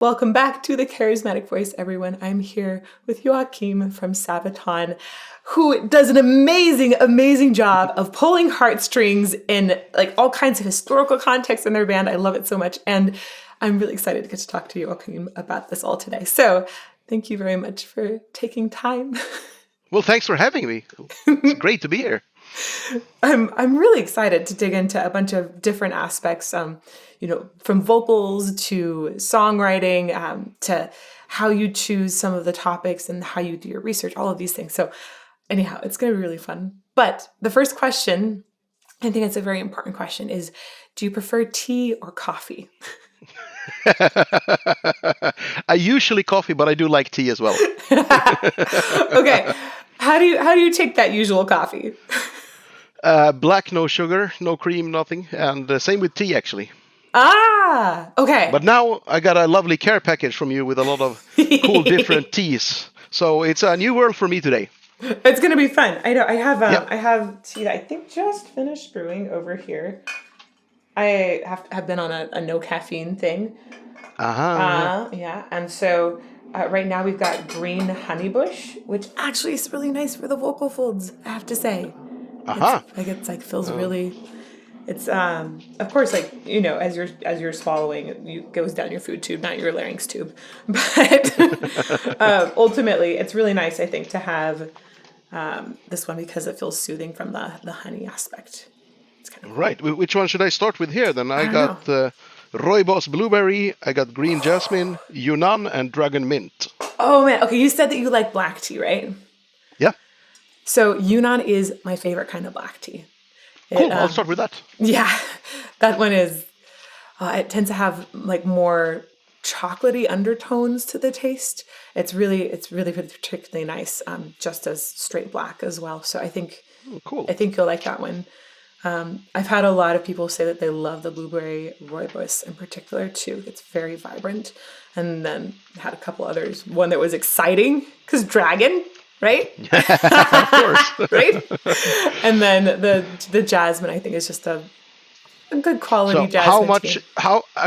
Welcome back to the Charismatic Voice, everyone. I'm here with Joakim from Sabaton, who does an amazing, amazing job of pulling heartstrings in like all kinds of historical context in their band. I love it so much. And I'm really excited to get to talk to Joakim about this all today. So thank you very much for taking time. Well, thanks for having me. It's great to be here. I'm really excited to dig into a bunch of different aspects, from vocals to songwriting, to how you choose some of the topics and how you do your research, all of these things. So anyhow, it's going to be really fun. But the first question, I think it's a very important question, is do you prefer tea or coffee? I usually coffee, but I do like tea as well. Okay. How do you take that usual coffee? Black, no sugar, no cream, nothing. And same with tea, actually. Ah, okay. But now I got a lovely care package from you with a lot of cool different teas. So it's a new world for me today. It's going to be fun. I know. I have tea that I think just finished brewing over here. I have been on a no caffeine thing. Yeah. And so right now we've got green honeybush, which actually is really nice for the vocal folds, I have to say. Feels really. It's of course, like, as you're swallowing, it goes down your food tube, not your larynx tube. But ultimately, it's really nice, I think, to have this one because it feels soothing from the honey aspect. It's kind of cool. Right. Which one should I start with here? Then I got Rooibos blueberry, I got green jasmine, Yunnan, and dragon mint. Oh man, okay. You said that you like black tea, right? Yeah. So Yunnan is my favorite kind of black tea. Cool. I'll start with that. Yeah, that one is. It tends to have like more chocolatey undertones to the taste. It's really particularly nice, just as straight black as well. So I think Cool. I think you'll like that one. I've had a lot of people say that they love the blueberry rooibos in particular too. It's very vibrant. And then had a couple others. One that was exciting because dragon, right? Of course. Right? And then the jasmine, I think, is just a good quality jasmine. How much? Tea.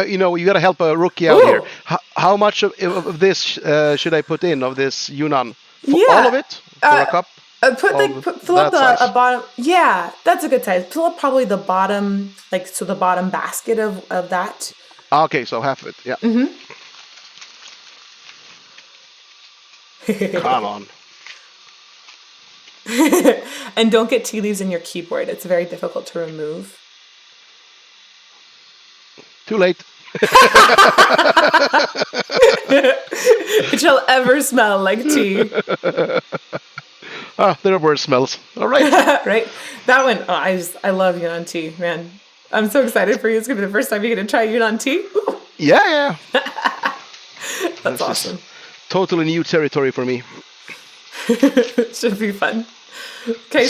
You got to help a rookie out here. How much of this should I put in of this Yunnan? All of it? For a cup? Fill up a bottom. Yeah, that's a good size. Fill up probably the bottom, the bottom basket of that. Okay, so half of it. Yeah. Mm-hmm. Come on. And don't get tea leaves in your keyboard. It's very difficult to remove. Too late. It shall ever smell like tea. There are worse smells. All right. Right? That one, I love Yunnan tea, man. I'm so excited for you. It's going to be the first time you're going to try Yunnan tea. Ooh. Yeah. That's awesome. Totally new territory for me. Should be fun. Okay,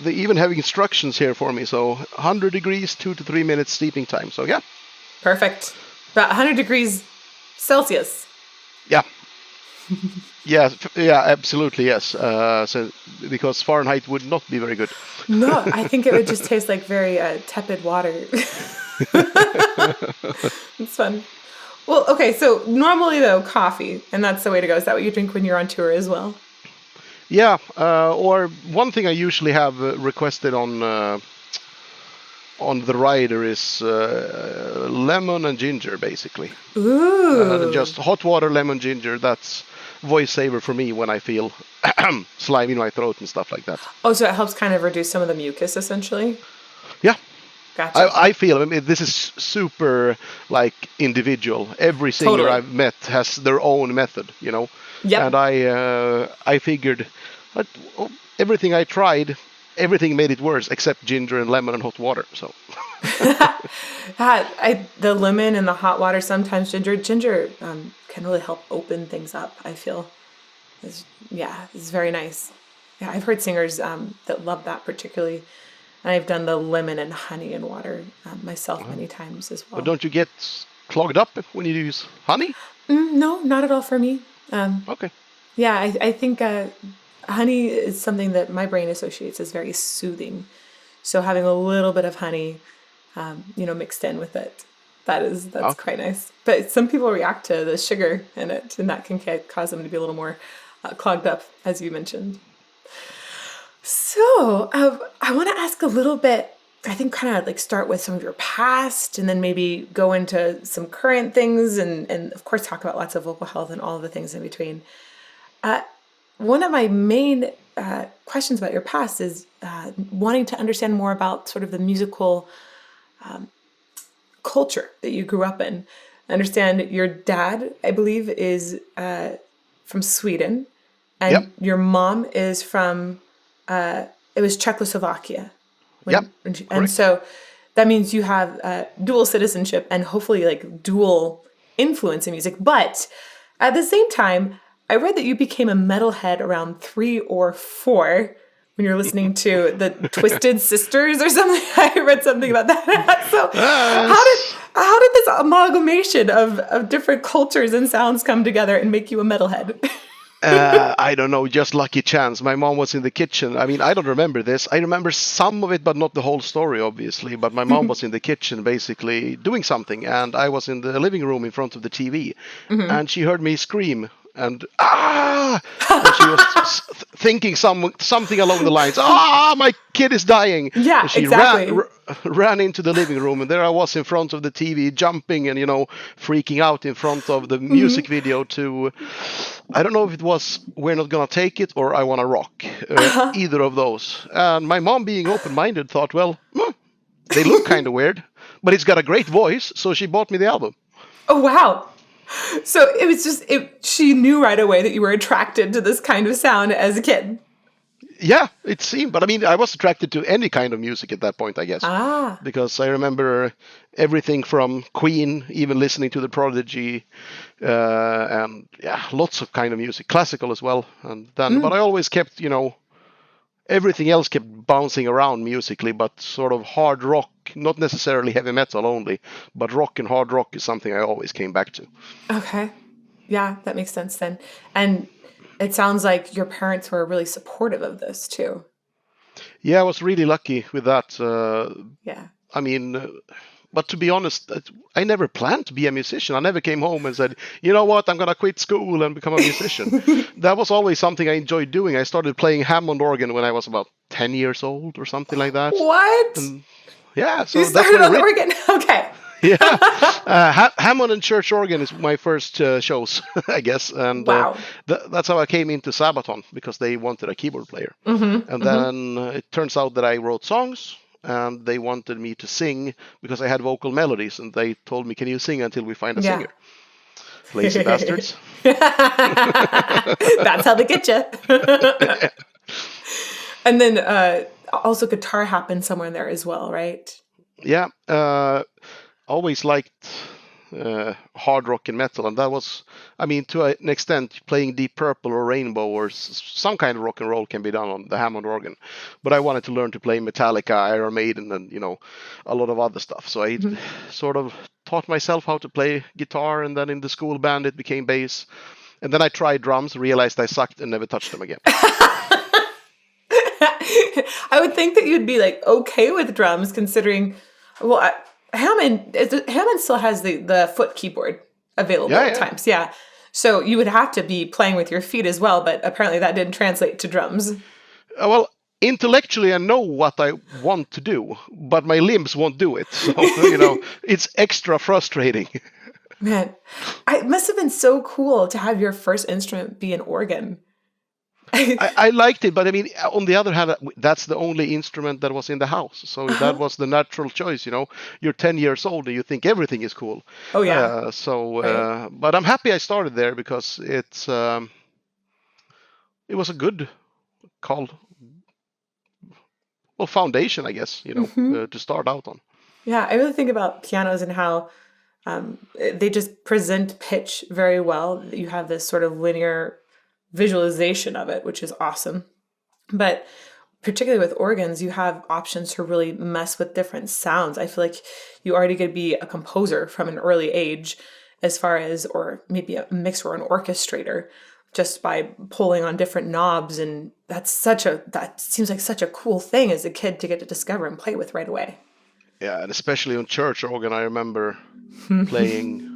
they even have instructions here for me. So 100 degrees, 2 to 3 minutes steeping time. So yeah. Perfect. About 100 degrees Celsius. Yeah. Yeah, absolutely, yes. So because Fahrenheit would not be very good. No, I think it would just taste like very tepid water. It's fun. Well, okay, so normally though, coffee, and that's the way to go. Is that what you drink when you're on tour as well? Yeah, or one thing I usually have requested on the rider is lemon and ginger, basically. Ooh. Just hot water, lemon, ginger. That's voice saver for me when I feel slime in my throat and stuff like that. Oh, so it helps kind of reduce some of the mucus, essentially? Yeah. Gotcha. I feel this is super individual. Every singer I've met has their own method, Yep. And I figured that everything I tried, everything made it worse except ginger and lemon and hot water. So the lemon and the hot water, sometimes ginger can really help open things up. I feel, it's very nice. Yeah, I've heard singers that love that particularly. And I've done the lemon and honey and water myself many times as well. But don't you get clogged up when you use honey? No, not at all for me. Okay. Yeah, I think honey is something that my brain associates as very soothing. So having a little bit of honey, mixed in with it That's quite nice. But some people react to the sugar in it, and that can cause them to be a little more clogged up, as you mentioned. So I want to ask a little bit, I think kind of like start with some of your past and then maybe go into some current things and of course talk about lots of vocal health and all of the things in between. One of my main questions about your past is wanting to understand more about sort of the musical culture that you grew up in. I understand your dad, I believe, is from Sweden, and your mom is from it was Czechoslovakia. And so that means you have dual citizenship and hopefully like dual influence in music. But at the same time, I read that you became a metalhead around 3 or 4 when you're listening to the Twisted Sisters or something. I read something about that. So how did this amalgamation of different cultures and sounds come together and make you a metalhead? I don't know, just lucky chance. My mom was in the kitchen. I mean, I don't remember this. I remember some of it, but not the whole story, obviously. But my mom was in the kitchen basically doing something, and I was in the living room in front of the TV, and she heard me scream. And and she was thinking something along the lines, my kid is dying. Yeah, and she exactly. ran into the living room, and there I was in front of the TV, jumping and freaking out in front of the music video to, I don't know if it was We're Not Gonna Take It or I Wanna Rock, either of those. And my mom, being open-minded, thought, well, they look kind of weird, but it's got a great voice, so she bought me the album. Oh, wow. So it was just, she knew right away that you were attracted to this kind of sound as a kid. Yeah, it seemed. But I mean, I was attracted to any kind of music at that point, I guess. Because I remember everything from Queen, even listening to The Prodigy, and lots of kind of music, classical as well. And then, but I always kept, everything else kept bouncing around musically, but sort of hard rock, not necessarily heavy metal only, but rock and hard rock is something I always came back to. Okay. Yeah, that makes sense then. And it sounds like your parents were really supportive of this too. Yeah, I was really lucky with that. Yeah. I mean, but to be honest, I never planned to be a musician. I never came home and said, you know what, I'm going to quit school and become a musician. That was always something I enjoyed doing. I started playing Hammond organ when I was about 10 years old or something like that. What? And, yeah. So you started on the organ? Okay. Yeah. Hammond and church organ is my first shows, I guess. And wow. That's how I came into Sabaton, because they wanted a keyboard player. And then it turns out that I wrote songs. And they wanted me to sing because I had vocal melodies, and they told me, "Can you sing until we find a singer?" Lazy bastards. That's how they get you. And then also guitar happened somewhere in there as well, right? Yeah, always liked hard rock and metal, and that was, I mean, to an extent, playing Deep Purple or Rainbow or some kind of rock and roll can be done on the Hammond organ. But I wanted to learn to play Metallica, Iron Maiden, and a lot of other stuff. So I sort of taught myself how to play guitar, and then in the school band it became bass. And then I tried drums, realized I sucked, and never touched them again. I would think that you'd be like okay with drums, considering, well, Hammond still has the foot keyboard available at times. Yeah. So you would have to be playing with your feet as well, but apparently that didn't translate to drums. Well, intellectually I know what I want to do, but my limbs won't do it. So, it's extra frustrating. Man, it must have been so cool to have your first instrument be an organ. I liked it, but I mean, on the other hand, that's the only instrument that was in the house. So that was the natural choice, You're 10 years old and you think everything is cool. Oh, yeah. Right. But I'm happy I started there because it was a good foundation, I guess, to start out on. Yeah, I really think about pianos and how they just present pitch very well. You have this sort of linear visualization of it, which is awesome. But particularly with organs, you have options to really mess with different sounds. I feel like you already could be a composer from an early age, as far as, or maybe a mixer or an orchestrator, just by pulling on different knobs. And that seems like such a cool thing as a kid to get to discover and play with right away. Yeah, and especially on church organ, I remember playing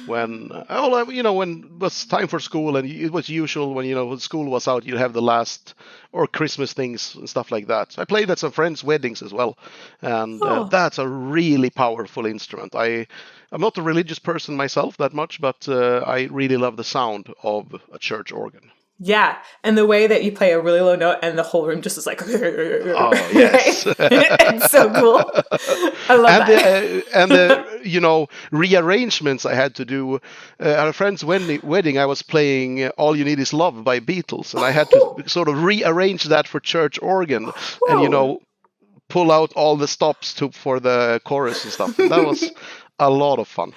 when when it was time for school, and it was usual when school was out, you'd have the last or Christmas things and stuff like that. So I played at some friends' weddings as well, and that's a really powerful instrument. I'm not a religious person myself that much, but I really love the sound of a church organ. Yeah, and the way that you play a really low note and the whole room just is like, oh yes, it's so cool. I love that. And the rearrangements I had to do at a friend's wedding. I was playing "All You Need Is Love" by Beatles, and I had to sort of rearrange that for church organ, and pull out all the stops for the chorus and stuff. And that was a lot of fun.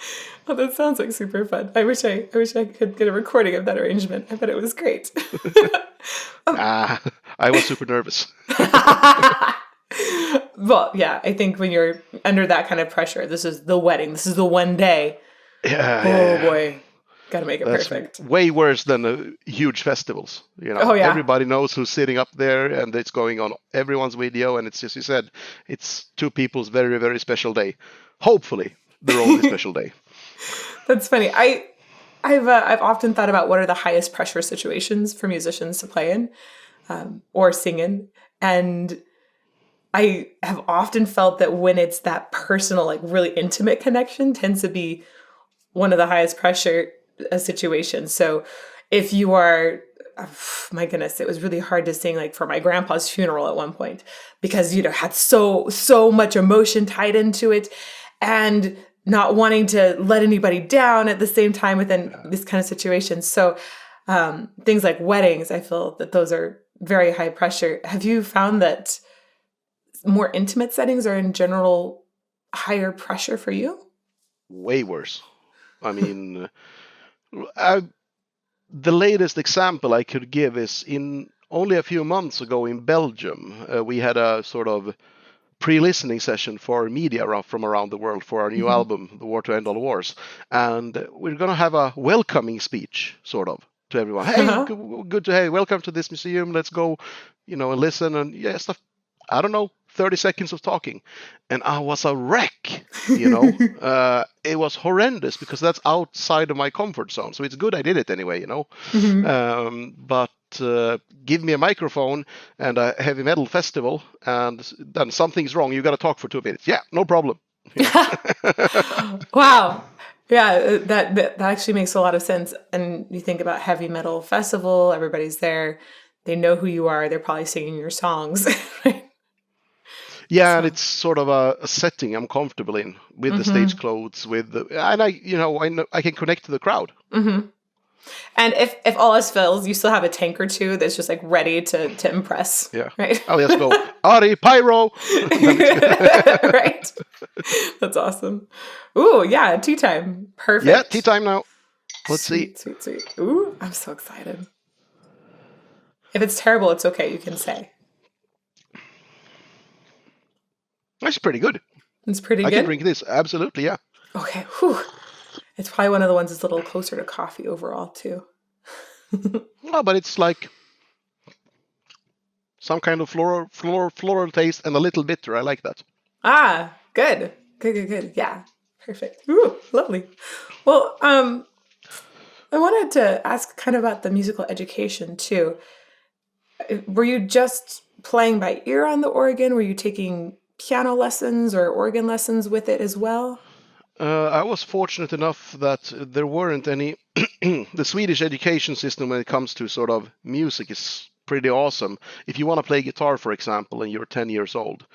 Oh, that sounds like super fun. I wish I could get a recording of that arrangement. I bet it was great. I was super nervous. Well, yeah, I think when you're under that kind of pressure, this is the wedding. This is the one day. Yeah. Boy. Got to make it perfect. Way worse than huge festivals. Oh, yeah. Everybody knows who's sitting up there, and it's going on everyone's video, and it's just, you said, it's two people's very, very special day. Hopefully, their only special day. That's funny. I've often thought about what are the highest pressure situations for musicians to play in or sing in, and I have often felt that when it's that personal, like really intimate connection, tends to be one of the highest pressure situations. So if you are, my goodness, it was really hard to sing like for my grandpa's funeral at one point because had so much emotion tied into it, and not wanting to let anybody down at the same time within this kind of situation. So things like weddings, I feel that those are very high pressure. Have you found that more intimate settings are in general higher pressure for you? Way worse. I mean, the latest example I could give is in only a few months ago in Belgium, we had a sort of pre-listening session for media from around the world for our new album, The War to End All Wars. And we're going to have a welcoming speech, sort of, to everyone. Hey, good to, hey, welcome to this museum. Let's go, and listen. And stuff. I don't know, 30 seconds of talking. And I was a wreck, It was horrendous because that's outside of my comfort zone. So it's good I did it anyway, But give me a microphone and a heavy metal festival, and then something's wrong. You got to talk for 2 minutes. Yeah, no problem. Wow. Yeah, that actually makes a lot of sense. And you think about heavy metal festival, everybody's there. They know who you are. They're probably singing your songs. Right? Yeah, and it's sort of a setting I'm comfortable in with the stage clothes, and I know I can connect to the crowd. Mm-hmm. And if all else fails, you still have a tank or two that's just like ready to impress. Yeah. Right. Oh, let's go. Ari, pyro. Right. That's awesome. Ooh, yeah, tea time. Perfect. Yeah, tea time now. Let's see. Sweet. Ooh, I'm so excited. If it's terrible, it's okay. You can say. That's pretty good. It's pretty good? I can drink this. Absolutely, yeah. Okay. Whew. It's probably one of the ones that's a little closer to coffee overall, too. No, but it's like some kind of floral taste and a little bitter. I like that. Ah, good. Good. Yeah, perfect. Ooh, lovely. Well, I wanted to ask kind of about the musical education, too. Were you just playing by ear on the organ? Were you taking piano lessons or organ lessons with it as well? I was fortunate enough that there weren't any. The Swedish education system when it comes to sort of music is pretty awesome. If you want to play guitar, for example, and you're 10 years old,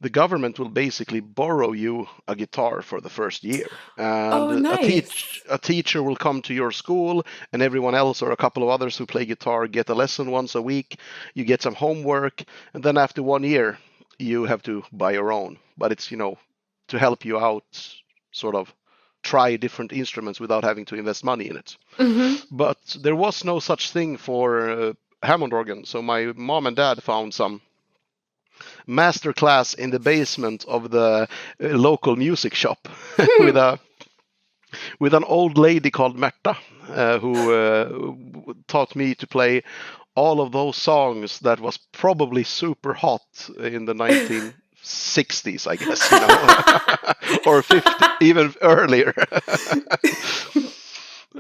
the government will basically borrow you a guitar for the first year. And nice. a teacher will come to your school, and everyone else or a couple of others who play guitar get a lesson once a week. You get some homework, and then after 1 year, you have to buy your own. But it's, to help you out, sort of try different instruments without having to invest money in it. Mm-hmm. But there was no such thing for Hammond organ. So my mom and dad found some master class in the basement of the local music shop with an old lady called Märta who taught me to play all of those songs that was probably super hot in the 60s, I guess, or 50, even earlier.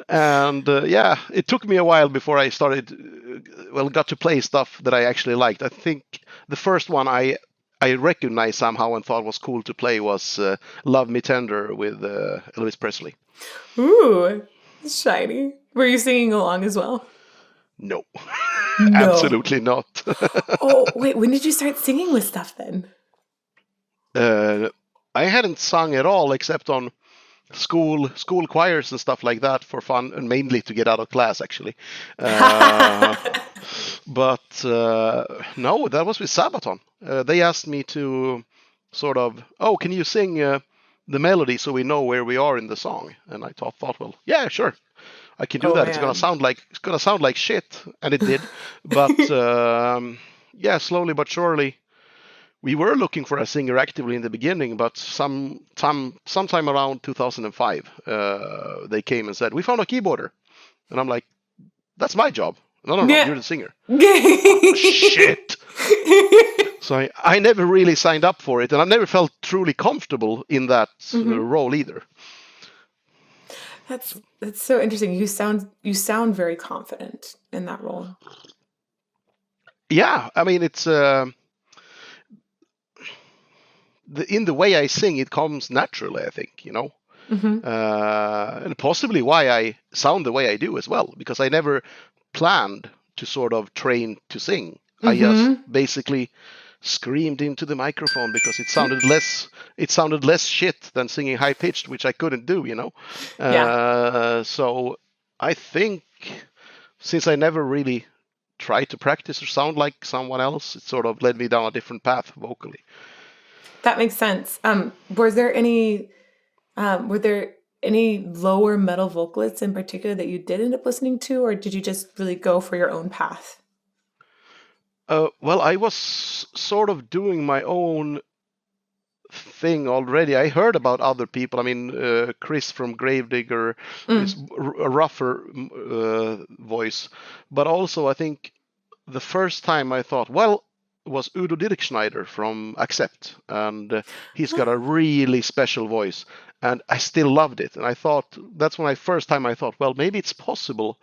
And it took me a while before I started, got to play stuff that I actually liked. I think the first one I recognized somehow and thought was cool to play was Love Me Tender with Elvis Presley. Ooh, shiny. Were you singing along as well? No. Absolutely not. Oh, wait, when did you start singing with stuff then? I hadn't sung at all except on school choirs and stuff like that for fun, and mainly to get out of class, actually. But no, that was with Sabaton. They asked me to sort of, can you sing the melody so we know where we are in the song? And I thought, well, yeah, sure, I can do that. Man. It's gonna sound like shit, and it did. But slowly but surely. We were looking for a singer actively in the beginning, but sometime around 2005, they came and said, "We found a keyboarder," and I'm like, "That's my job." No, you're the singer. Oh, shit. So I never really signed up for it, and I never felt truly comfortable in that role either. That's so interesting. You sound very confident in that role. Yeah, I mean it's. In the way I sing, it comes naturally, I think, and possibly why I sound the way I do as well, because I never planned to sort of train to sing. I just basically screamed into the microphone because it sounded less shit than singing high pitched, which I couldn't do, So I think since I never really tried to practice or sound like someone else, it sort of led me down a different path vocally. That makes sense. Were there any lower metal vocalists in particular that you did end up listening to, or did you just really go for your own path? Well, I was sort of doing my own thing already. I heard about other people. I mean, Chris from Gravedigger is a rougher voice, but also I think the first time I thought, was Udo Dirkschneider from Accept, and he's got a really special voice, and I still loved it. And I thought that's when first time I thought, well, maybe it's possible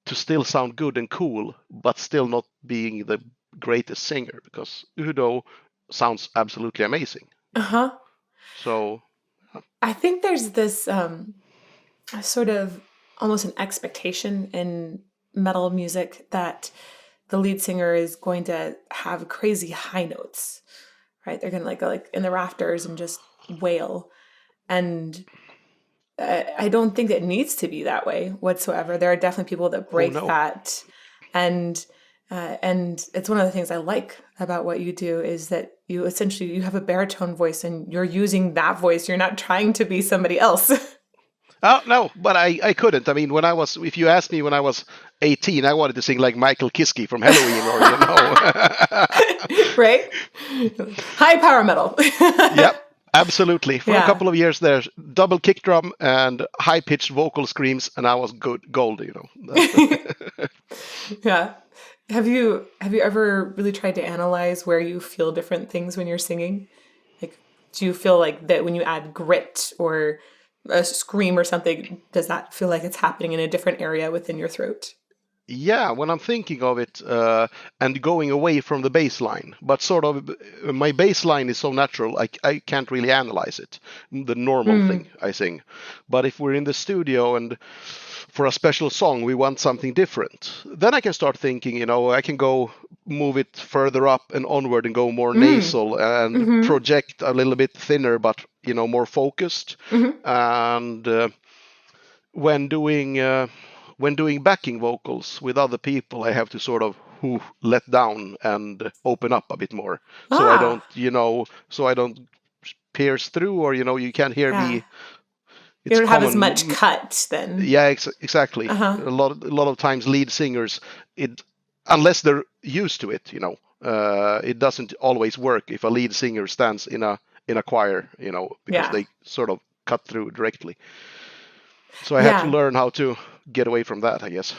to still sound good and cool, but still not being the greatest singer, because Udo sounds absolutely amazing. So I think there's this sort of almost an expectation in metal music that the lead singer is going to have crazy high notes, right? They're going to go like in the rafters and just wail. And I don't think it needs to be that way whatsoever. There are definitely people that break that. And it's one of the things I like about what you do is that you have a baritone voice and you're using that voice. You're not trying to be somebody else. Oh, no, but I couldn't. I mean, if you asked me when I was 18, I wanted to sing like Michael Kiske from Halloween or, Right? High power metal. Yep, absolutely. For a couple of years there, double kick drum and high-pitched vocal screams, and I was gold, Yeah. Have you ever really tried to analyze where you feel different things when you're singing? Like, do you feel like that when you add grit or a scream or something, does that feel like it's happening in a different area within your throat? Yeah, when I'm thinking of it and going away from the bass line, but sort of my bass line is so natural, I can't really analyze it, the normal thing I sing. But if we're in the studio and for a special song we want something different, then I can start thinking, I can move it further up and onward and go more nasal and project a little bit thinner, but more focused. And when doing backing vocals with other people, I have to sort of let down and open up a bit more, so I don't pierce through, or you can't hear me. You don't have as much cut then. Yeah, exactly. A lot of times lead singers, unless they're used to it, it doesn't always work if a lead singer stands in a choir, because they sort of cut through directly. So I had to learn how to get away from that, I guess.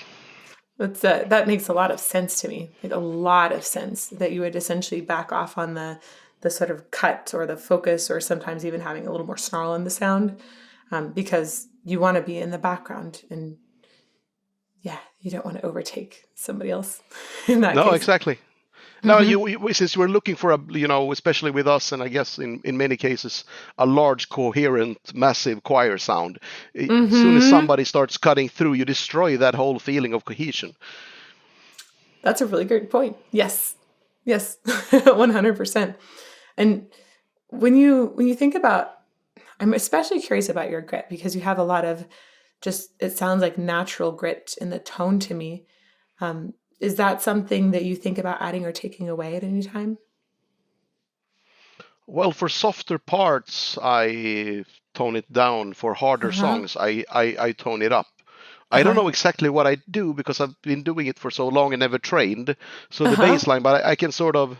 That makes a lot of sense to me. Like a lot of sense that you would essentially back off on the the sort of cut or the focus, or sometimes even having a little more snarl in the sound, because you want to be in the background, and you don't want to overtake somebody else in that case. No, exactly. Now, since we're looking for especially with us, and I guess in many cases, a large, coherent, massive choir sound. As soon as somebody starts cutting through, you destroy that whole feeling of cohesion. That's a really great point. Yes, 100%. And when you think about, I'm especially curious about your grit, because you have a lot of it sounds like natural grit in the tone to me. Is that something that you think about adding or taking away at any time? Well, for softer parts, I tone it down. For harder songs, I tone it up. I don't know exactly what I do because I've been doing it for so long and never trained. So the bass line, but I can sort of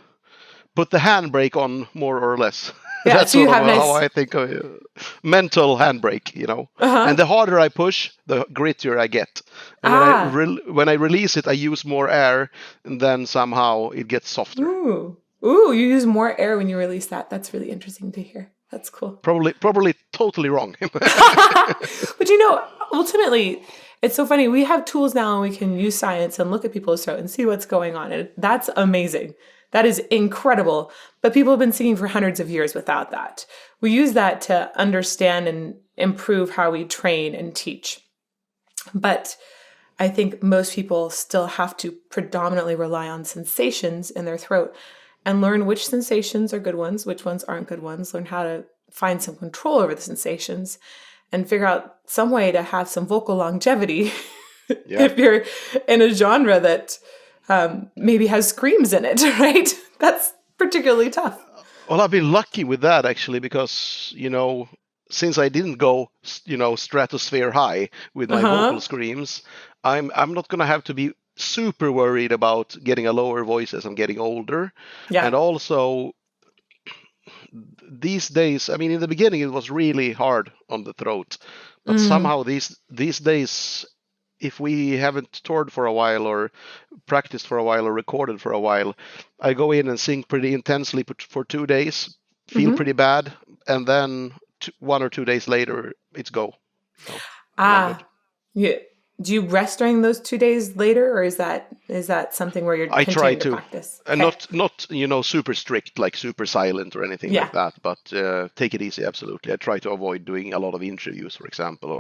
put the handbrake on more or less. Yeah, That's so sort of how I think of it. Mental handbrake, And the harder I push, the grittier I get. And when I release it, I use more air, and then somehow it gets softer. Ooh, you use more air when you release that. That's really interesting to hear. That's cool. Probably totally wrong. But ultimately, it's so funny. We have tools now, and we can use science and look at people's throat and see what's going on. And that's amazing. That is incredible. But people have been singing for hundreds of years without that. We use that to understand and improve how we train and teach. But I think most people still have to predominantly rely on sensations in their throat and learn which sensations are good ones, which ones aren't good ones, learn how to find some control over the sensations, and figure out some way to have some vocal longevity if you're in a genre that maybe has screams in it, right? That's particularly tough. Well, I've been lucky with that, actually, because, since I didn't go, stratosphere high with my vocal screams, I'm not going to have to be super worried about getting a lower voice as I'm getting older. Yeah. And also, these days, I mean, in the beginning, it was really hard on the throat. But somehow these days, if we haven't toured for a while or practiced for a while or recorded for a while, I go in and sing pretty intensely for 2 days, feel pretty bad, and then 1 or 2 days later, it's go. Yeah. Do you rest during those 2 days later, or is that something where you're continuing to practice? And not super strict, like super silent or anything like that, but take it easy, absolutely. I try to avoid doing a lot of interviews, for example,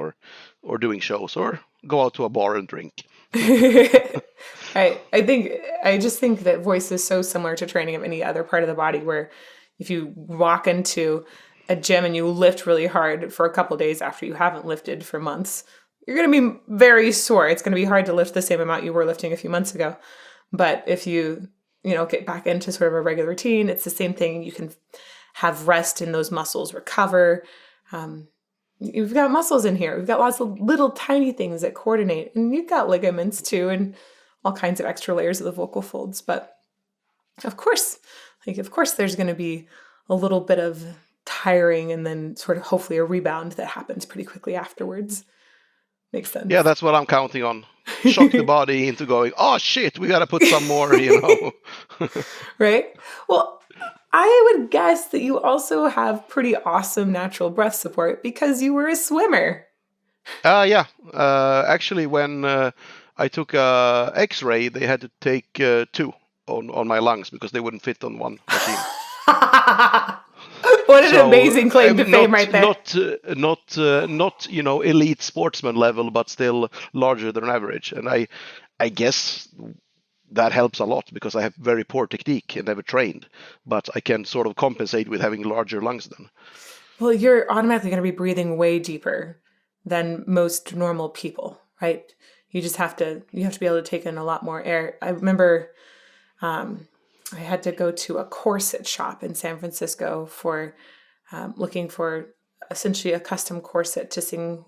or doing shows, or go out to a bar and drink. I just think that voice is so similar to training of any other part of the body, where if you walk into a gym and you lift really hard for a couple of days after you haven't lifted for months, you're going to be very sore. It's going to be hard to lift the same amount you were lifting a few months ago. But if you get back into sort of a regular routine, it's the same thing. You can have rest in those muscles, recover. You've got muscles in here. We've got lots of little tiny things that coordinate. And you've got ligaments too, and all kinds of extra layers of the vocal folds. But of course there's going to be a little bit of tiring, and then sort of hopefully a rebound that happens pretty quickly afterwards. Makes sense. Yeah, that's what I'm counting on. Shock the body into going, oh shit, we got to put some more, Right? Well, I would guess that you also have pretty awesome natural breath support because you were a swimmer. Yeah. Actually, when I took a X-ray, they had to take 2 on my lungs because they wouldn't fit on one machine. What an amazing claim to fame right there. Not elite sportsman level, but still larger than average. And I guess that helps a lot because I have very poor technique and never trained. But I can sort of compensate with having larger lungs then. Well, you're automatically going to be breathing way deeper than most normal people, right? You have to be able to take in a lot more air. I remember I had to go to a corset shop in San Francisco for looking for essentially a custom corset to sing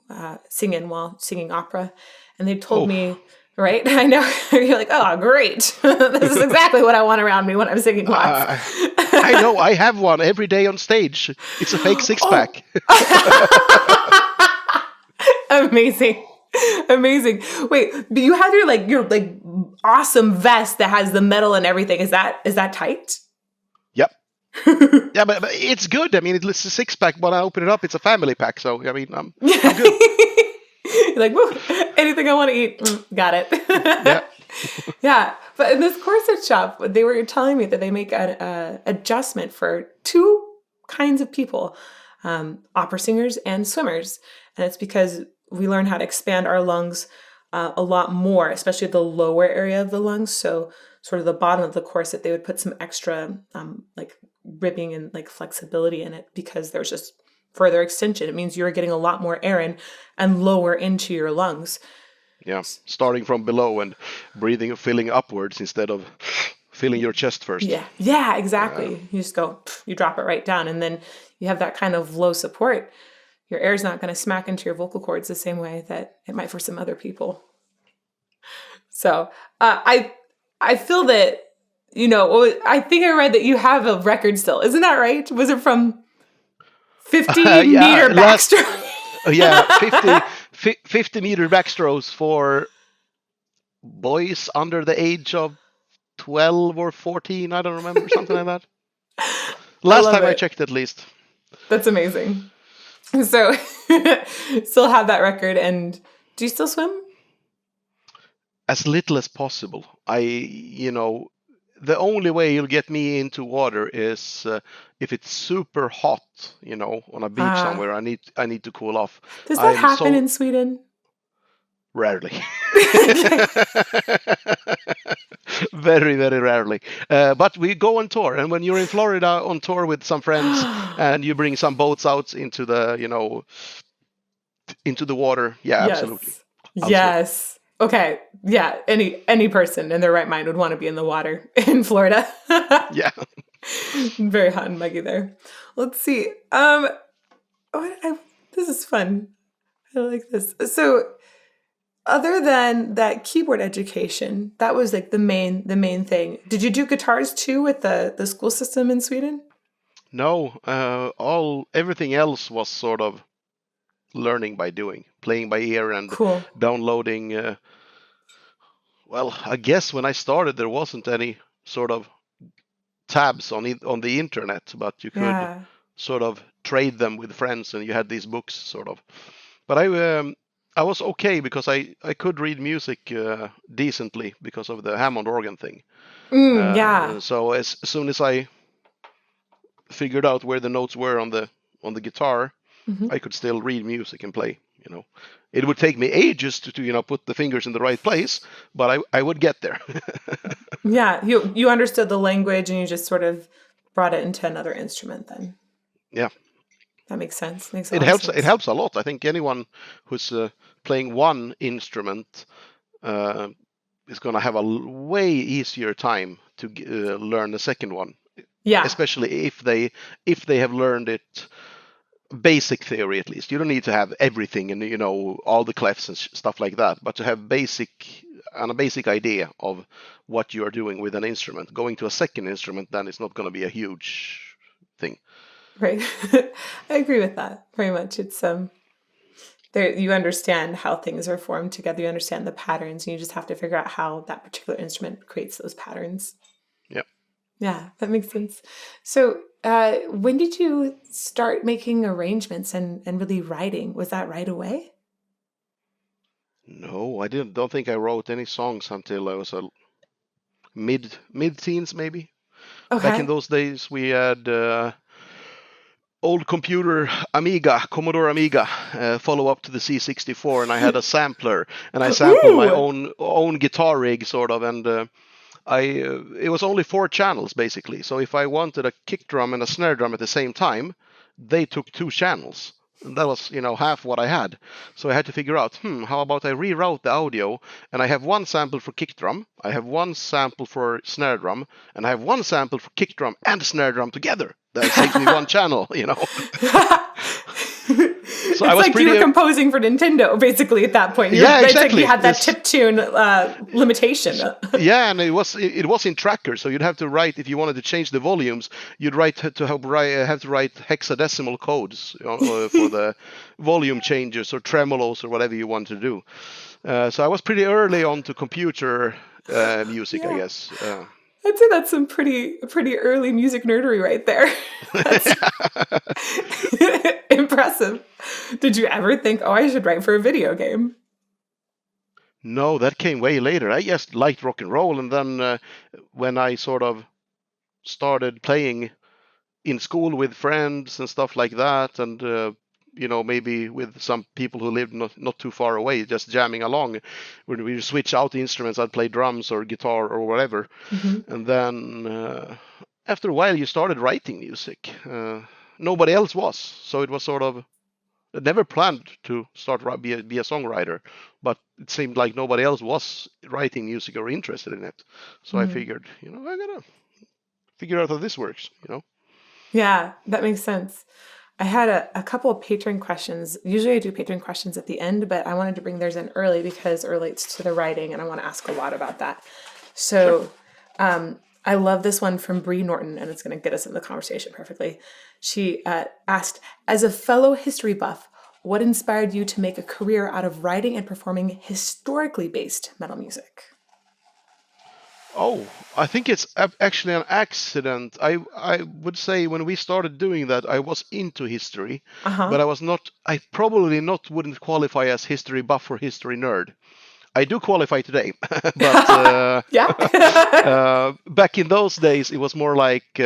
in while singing opera. And they told me, right? I know. You're like, oh, great. This is exactly what I want around me when I'm singing lots. I know. I have one every day on stage. It's a fake six-pack. Amazing. Wait, do you have your awesome vest that has the metal and everything? Is that tight? Yep. Yeah, but it's good. I mean, it's a 6-pack. When I open it up, it's a family pack. So I mean, I'm good. You're like, woo, anything I want to eat, got it. Yeah. Yeah, but in this corset shop, they were telling me that they make an adjustment for two kinds of people, opera singers and swimmers. And it's because we learn how to expand our lungs a lot more, especially the lower area of the lungs. So sort of the bottom of the corset, they would put some extra like ribbing and like flexibility in it because there's just further extension. It means you're getting a lot more air in and lower into your lungs. Yeah, starting from below and breathing, filling upwards instead of filling your chest first. Yeah, exactly. You just go, you drop it right down, and then you have that kind of low support. Your air's not going to smack into your vocal cords the same way that it might for some other people. So I feel that, I think I read that you have a record still. Isn't that right? Was it from 50-meter backstroke? Yeah, 50-meter backstrokes for boys under the age of 12 or 14. I don't remember, something like that. Last time I checked, at least. That's amazing. So, still have that record. And do you still swim? As little as possible. The only way you'll get me into water is if it's super hot, on a beach somewhere. I need to cool off. Does that happen in Sweden? Rarely. Very, very rarely. But we go on tour, and when you're in Florida on tour with some friends, and you bring some boats out into the, into the water, yeah, yes. Absolutely. Yes. Okay. Yeah. Any person in their right mind would want to be in the water in Florida. Yeah. Very hot and muggy there. Let's see. This is fun. I like this. So, other than that keyboard education, that was like the main thing. Did you do guitars too with the school system in Sweden? No. Everything else was sort of learning by doing, playing by ear and downloading. Well, I guess when I started, there wasn't any sort of tabs on the internet, but you could sort of trade them with friends, and you had these books sort of. But I was okay because I could read music decently because of the Hammond organ thing. So as soon as I figured out where the notes were on the guitar, I could still read music and play. It would take me ages to put the fingers in the right place, but I would get there. Yeah, you understood the language and you just sort of brought it into another instrument then. Yeah. That makes sense. It helps a lot. I think anyone who's playing one instrument is going to have a way easier time to learn the second one. Yeah. Especially if they have learned it basic theory, at least. You don't need to have everything and all the clefs and stuff like that, but to have a basic idea of what you are doing with an instrument. Going to a second instrument, then it's not going to be a huge thing. Right. I agree with that very much. It's there you understand how things are formed together, you understand the patterns, and you just have to figure out how that particular instrument creates those patterns. Yep. Yeah, that makes sense. So when did you start making arrangements and really writing? Was that right away? No, I don't think I wrote any songs until I was a mid-teens, maybe. Okay. Back in those days, we had old computer Commodore Amiga, follow up to the C64, and I had a sampler, and I sampled my own guitar rig, sort of, and it was only 4 channels basically. So if I wanted a kick drum and a snare drum at the same time, they took 2 channels. And that was, half what I had. So I had to figure out, how about I reroute the audio, and I have 1 sample for kick drum, I have 1 sample for snare drum, and I have 1 sample for kick drum and snare drum together. That saves me 1 channel, So it's like you were composing for Nintendo, basically, at that point. Exactly. It's like you had that chiptune limitation. Yeah, and it was in tracker, so you'd have to write, if you wanted to change the volumes, you'd have to write hexadecimal codes for the volume changes or tremolos or whatever you want to do. So I was pretty early on to computer music, I guess. I'd say that's some pretty early music nerdery right there. That's impressive. Did you ever think, oh, I should write for a video game? No, that came way later. I just liked rock and roll, and then when I sort of started playing in school with friends and stuff like that, and maybe with some people who lived not too far away, just jamming along. When we switch out the instruments, I'd play drums or guitar or whatever, and then after a while, you started writing music. Nobody else was, so it was sort of. I never planned to start be a songwriter, but it seemed like nobody else was writing music or interested in it. So I figured, I gotta figure out how this works, Yeah, that makes sense. I had a couple of patron questions. Usually I do patron questions at the end, but I wanted to bring theirs in early because it relates to the writing, and I want to ask a lot about that. So I love this one from Bree Norton, and it's going to get us in the conversation perfectly. She asked, as a fellow history buff, what inspired you to make a career out of writing and performing historically based metal music? Oh, I think it's actually an accident. I would say when we started doing that, I was into history, but I was not. I probably not wouldn't qualify as history buff or history nerd. I do qualify today, but back in those days, it was more like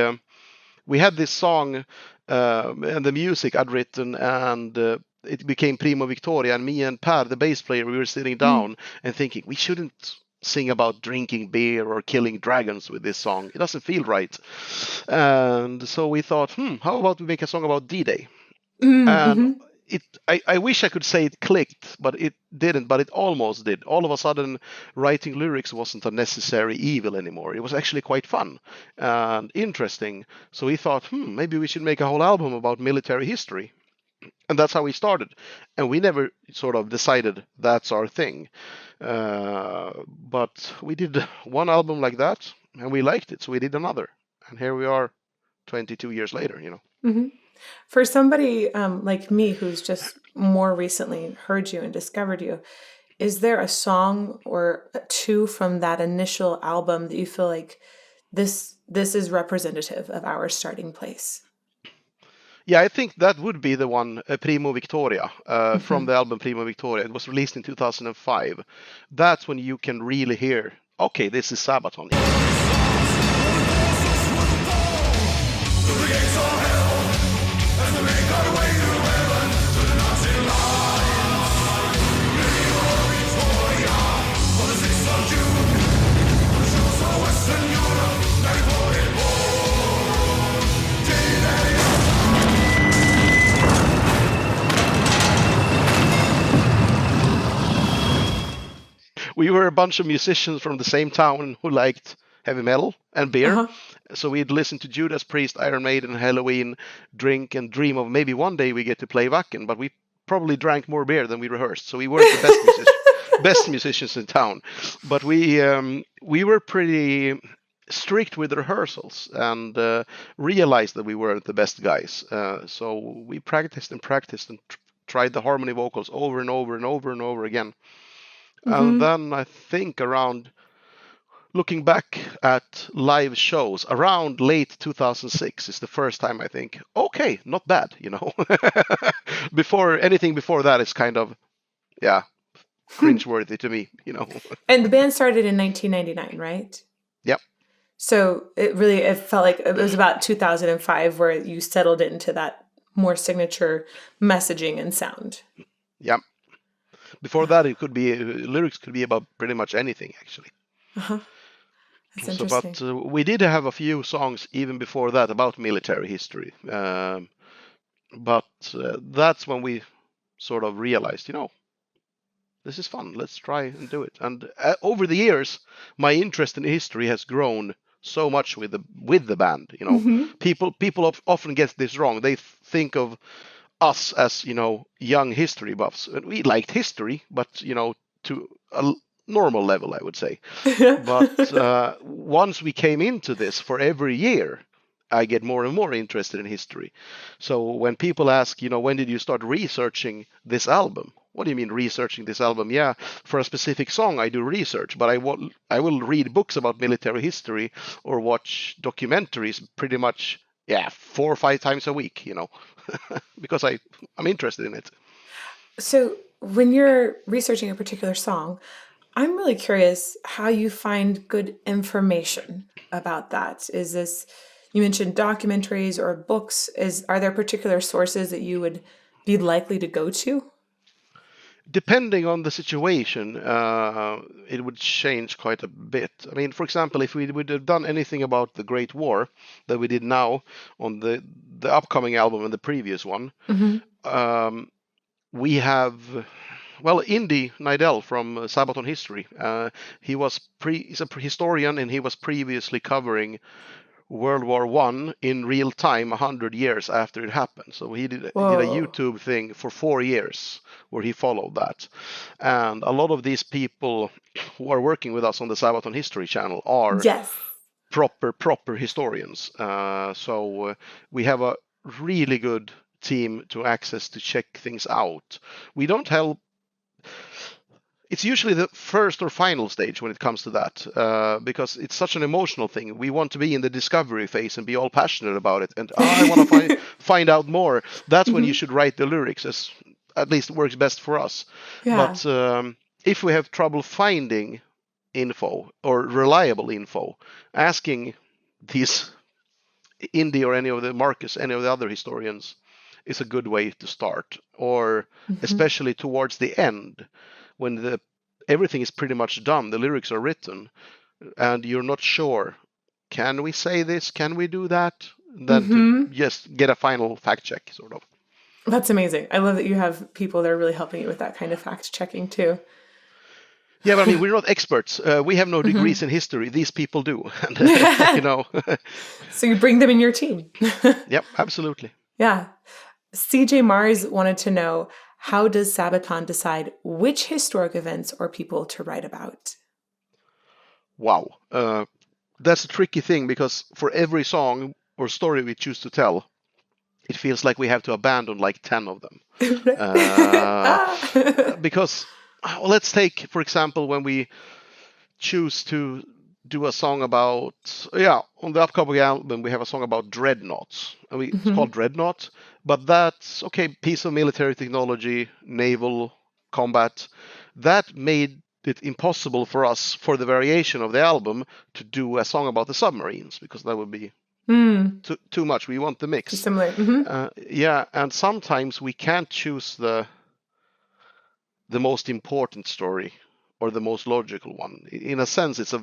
we had this song and the music I'd written, and it became Primo Victoria. And me and Per, the bass player, we were sitting down and thinking we shouldn't sing about drinking beer or killing dragons with this song. It doesn't feel right. And so we thought, how about we make a song about D-Day? And I wish I could say it clicked, but it didn't, but it almost did. All of a sudden, writing lyrics wasn't a necessary evil anymore. It was actually quite fun and interesting. So we thought, maybe we should make a whole album about military history. And that's how we started. And we never sort of decided that's our thing. But we did one album like that, and we liked it, so we did another. And here we are 22 years later, For somebody like me who's just more recently heard you and discovered you, is there a song or two from that initial album that you feel like this is representative of our starting place? Yeah, I think that would be the one, Primo Victoria, from the album Primo Victoria. It was released in 2005. That's when you can really hear, okay, this is Sabaton. We were a bunch of musicians from the same town who liked heavy metal and beer. So we'd listen to Judas Priest, Iron Maiden, Halloween, drink and dream of maybe one day we get to play Wacken, but we probably drank more beer than we rehearsed. So we weren't the best musicians in town. But we were pretty strict with the rehearsals and realized that we weren't the best guys. So we practiced and tried the harmony vocals over and over and over and over again. And then I think looking back at live shows, around late 2006 is the first time I think, okay, not bad, Anything before that is kind of, cringeworthy to me, And the band started in 1999, right? Yep. So it felt like it was about 2005 where you settled into that more signature messaging and sound. Yep. Before that, lyrics could be about pretty much anything, actually. That's interesting. But we did have a few songs even before that about military history. But that's when we sort of realized, this is fun. Let's try and do it. And over the years, my interest in history has grown so much with the band. People often get this wrong. They think of us as young history buffs, and we liked history, but to a normal level, I would say. But once we came into this, for every year I get more and more interested in history. So when people ask, when did you start researching this album? What do you mean researching this album? Yeah, for a specific song I do research, but I will read books about military history or watch documentaries pretty much 4 or 5 times a week, because I'm interested in it. So when you're researching a particular song, I'm really curious how you find good information about that. Is this, you mentioned documentaries or books, are there particular sources that you would be likely to go to? Depending on the situation, it would change quite a bit. I mean, for example, if we would have done anything about the Great War that we did now on the upcoming album and the previous one, we have, well, Indy Nidell from Sabaton History. He's a historian, and he was previously covering World War One in real time 100 years after it happened. So he did a YouTube thing for 4 years where he followed that. And a lot of these people who are working with us on the Sabaton History channel are proper historians. So we have a really good team to access to check things out. We don't help. It's usually the first or final stage when it comes to that, because it's such an emotional thing. We want to be in the discovery phase and be all passionate about it, and I want to find out more. That's when you should write the lyrics, as at least it works best for us. But if we have trouble finding info or reliable info, asking these Indy or any of the Marcus, any of the other historians, is a good way to start. Or especially towards the end, when everything is pretty much done, the lyrics are written, and you're not sure, can we say this? Can we do that? Then to just get a final fact check, sort of. That's amazing. I love that you have people that are really helping you with that kind of fact checking too. Yeah, but I mean, we're not experts. We have no degrees in history. These people do. And, So you bring them in your team. Yep, absolutely. Yeah. CJ Mars wanted to know, how does Sabaton decide which historic events or people to write about? Wow. That's a tricky thing, because for every song or story we choose to tell, it feels like we have to abandon like 10 of them. Because let's take, for example, when we choose to do a song about, on the upcoming album, we have a song about dreadnoughts. It's called Dreadnought, but that's, piece of military technology, naval combat. That made it impossible for us, for the variation of the album, to do a song about the submarines, because that would be too much. We want the mix. Too similar. And sometimes we can't choose the most important story or the most logical one. In a sense,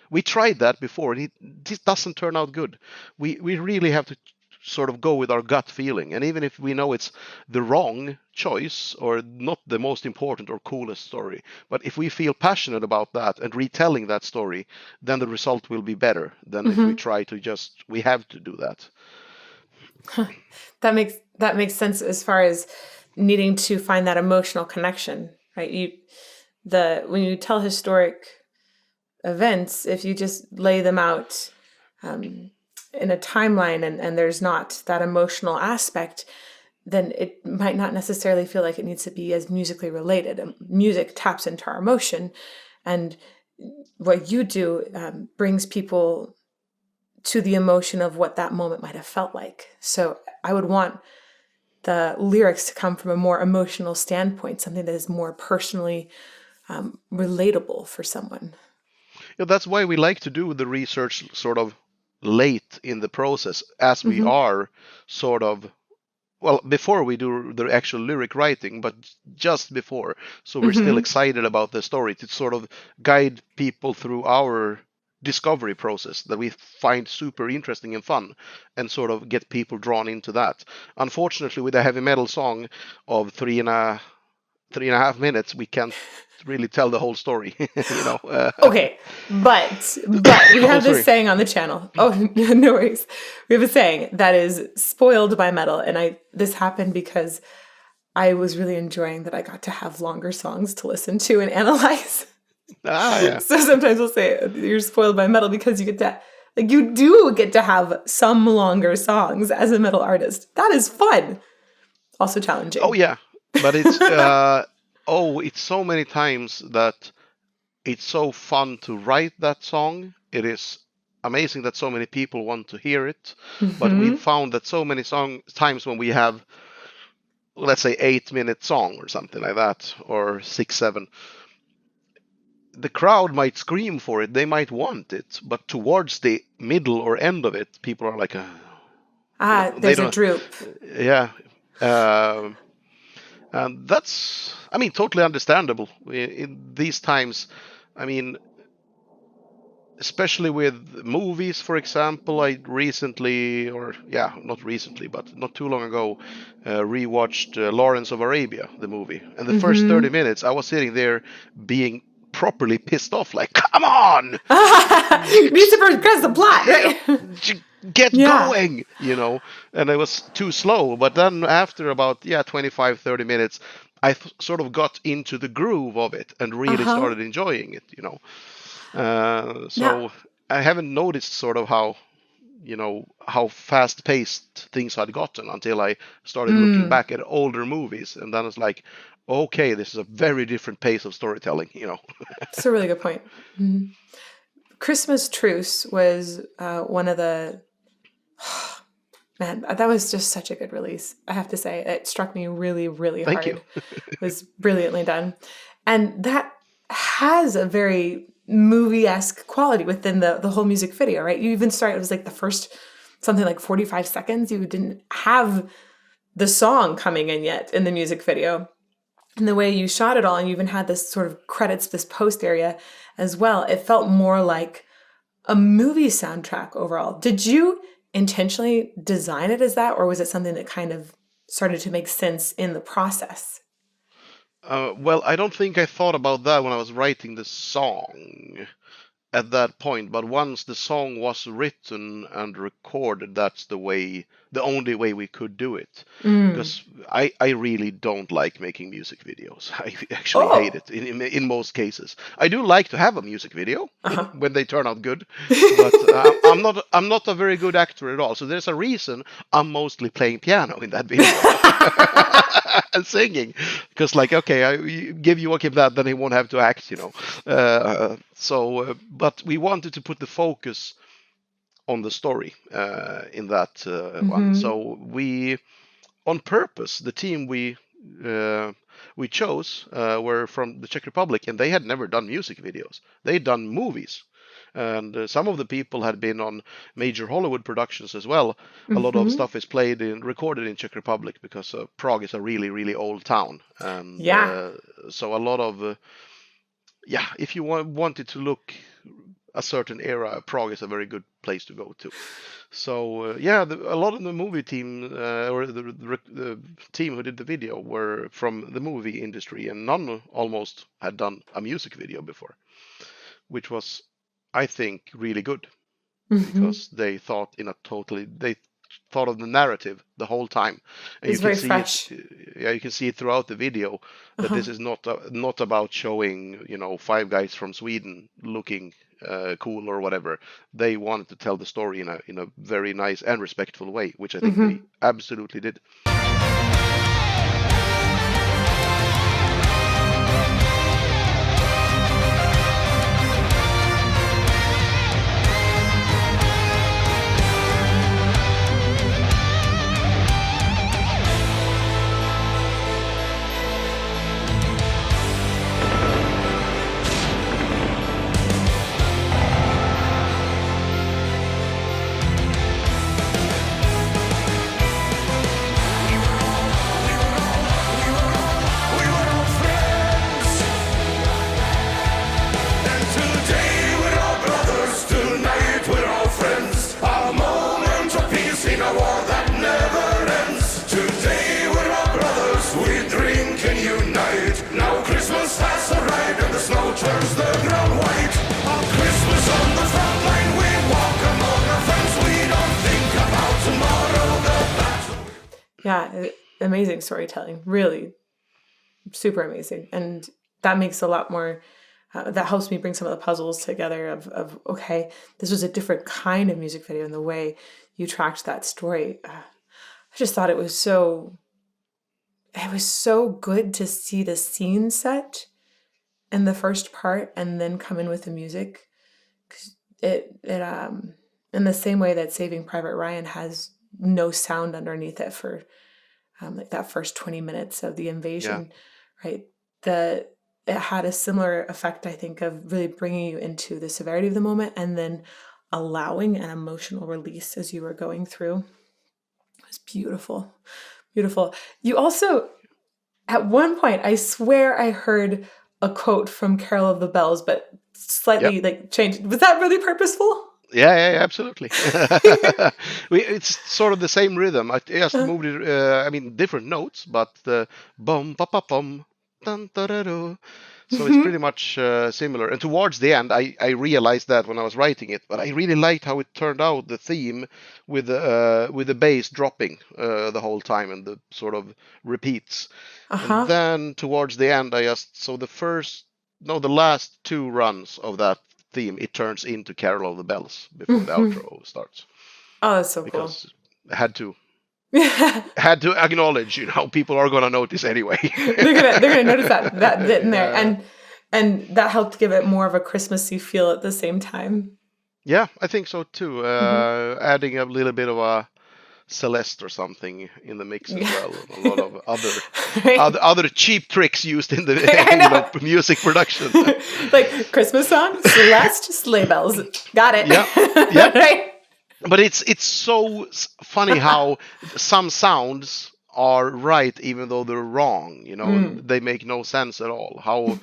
we tried that before, and it doesn't turn out good. We really have to sort of go with our gut feeling, and even if we know it's the wrong choice or not the most important or coolest story, but if we feel passionate about that and retelling that story, then the result will be better than if we try to we have to do that. That makes sense as far as needing to find that emotional connection, right? When you tell historic events, if you just lay them out in a timeline and there's not that emotional aspect, then it might not necessarily feel like it needs to be as musically related. Music taps into our emotion, and what you do brings people to the emotion of what that moment might have felt like. So I would want the lyrics to come from a more emotional standpoint, something that is more personally relatable for someone. Yeah, that's why we like to do the research sort of late in the process, as we are sort of, well, before we do the actual lyric writing, but just before. So we're still excited about the story, to sort of guide people through our discovery process that we find super interesting and fun, and sort of get people drawn into that. Unfortunately, with a heavy metal song of 3.5 minutes, we can't really tell the whole story. Okay, but we have this saying on the channel. Oh, no worries. We have a saying that is spoiled by metal, and this happened because I was really enjoying that I got to have longer songs to listen to and analyze. Yeah. So sometimes we'll say you're spoiled by metal because you get to Like, you do get to have some longer songs as a metal artist. That is fun. Also challenging. Oh, yeah. But it's, it's so many times that it's so fun to write that song. It is amazing that so many people want to hear it. Mm-hmm. But we've found that so many times when we have, let's say, 8-minute song or something like that, or 6, 7, the crowd might scream for it. They might want it. But towards the middle or end of it, people are like, there's a droop. Yeah. And that's, I mean, totally understandable in these times. I mean, especially with movies, for example, I recently, not recently, but not too long ago, rewatched Lawrence of Arabia, the movie. And the first 30 minutes, I was sitting there being properly pissed off, like, come on! You need to progress the plot, right? Get going, and it was too slow. But then after about 25-30 minutes, I sort of got into the groove of it and really started enjoying it, so I haven't noticed sort of how fast paced things had gotten until I started looking back at older movies, and then it's like, okay, this is a very different pace of storytelling, That's a really good point. Mm-hmm. Christmas Truce was one of the man, that was just such a good release. I have to say, it struck me really, really hard. Thank you. It was brilliantly done. And that has a very movie-esque quality within the whole music video, right? You even started, it was like the first something like 45 seconds. You didn't have the song coming in yet in the music video. And the way you shot it all, and you even had this sort of credits, this post area as well, it felt more like a movie soundtrack overall. Did you intentionally design it as that, or was it something that kind of started to make sense in the process? Well, I don't think I thought about that when I was writing the song at that point, but once the song was written and recorded, that's the only way we could do it. Because I really don't like making music videos. I actually hate it in most cases. I do like to have a music video when they turn out good, but I'm not a very good actor at all. So there's a reason I'm mostly playing piano in that video. And singing, because I give Joakim that, then he won't have to act, but we wanted to put the focus on the story in that one. So we, on purpose, the team we chose were from the Czech Republic, and they had never done music videos. They'd done movies. And some of the people had been on major Hollywood productions as well. A lot of stuff is recorded in Czech Republic, because Prague is a really, really old town. And so a lot of, if you wanted to look a certain era, Prague is a very good place to go to. So, a lot of the movie team, or the team who did the video, were from the movie industry, and none almost had done a music video before, which was, I think, really good, because they thought of the narrative the whole time, and it's very fresh. You can see it throughout the video that this is not about showing 5 guys from Sweden looking cool or whatever. They wanted to tell the story in a very nice and respectful way, which I think they absolutely did. Yeah, amazing storytelling. Really super amazing. And that makes a lot more that helps me bring some of the puzzles together of okay, this was a different kind of music video, and the way you tracked that story. I just thought it was so good to see the scene set in the first part and then come in with the music. 'Cause it in the same way that Saving Private Ryan has no sound underneath it for like that first 20 minutes of the invasion, right? It had a similar effect, I think, of really bringing you into the severity of the moment and then allowing an emotional release as you were going through. It was beautiful. Beautiful. You also, at one point, I swear I heard a quote from Carol of the Bells, but slightly like changed. Was that really purposeful? Yeah, absolutely. It's sort of the same rhythm. I just moved it. I mean, different notes, but the bum pa pa bum dun da da do. So it's pretty much similar. And towards the end, I realized that when I was writing it, but I really liked how it turned out, the theme with the bass dropping the whole time and the sort of repeats. And then towards the end, the last two runs of that theme, it turns into Carol of the Bells before the outro starts. Oh, that's so because cool. I had to acknowledge, people are gonna notice anyway. they're gonna notice that bit in there, and that helped give it more of a Christmassy feel at the same time. Yeah, I think so too. Adding a little bit of a Celeste or something in the mix as well. A lot of other cheap tricks used in the music production. Like Christmas song, Celeste, sleigh bells. Got it. Yeah. Right. But it's so funny how some sounds are right even though they're wrong. They make no sense at all. How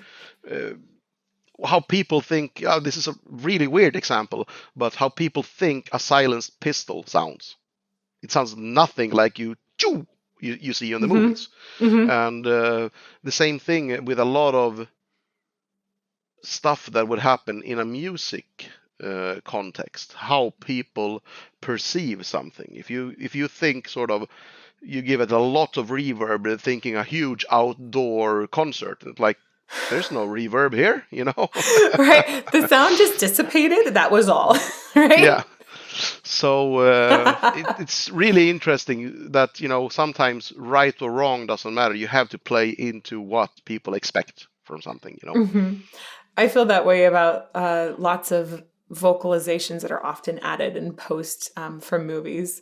people think. This is a really weird example, but how people think a silenced pistol sounds. It sounds nothing like you see in the movies. And the same thing with a lot of stuff that would happen in a music context, how people perceive something. If you think sort of, you give it a lot of reverb, they're thinking a huge outdoor concert. It's like, there's no reverb here, Right. The sound just dissipated. That was all. Right. Yeah. So it's really interesting that, sometimes right or wrong doesn't matter. You have to play into what people expect from something, I feel that way about lots of vocalizations that are often added in post for movies.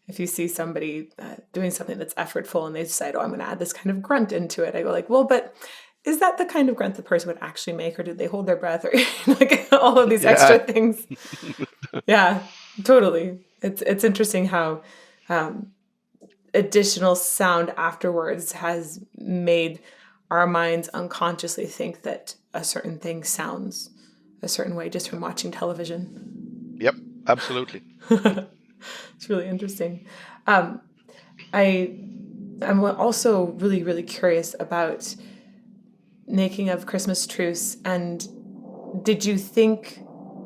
If you see somebody doing something that's effortful and they decide, I'm going to add this kind of grunt into it, I go like, well, but is that the kind of grunt the person would actually make, or did they hold their breath, or like all of these extra things? Yeah, totally. It's interesting how additional sound afterwards has made our minds unconsciously think that a certain thing sounds a certain way just from watching television. Yep, absolutely. It's really interesting. I'm also really, really curious about making of Christmas Truce. And did you think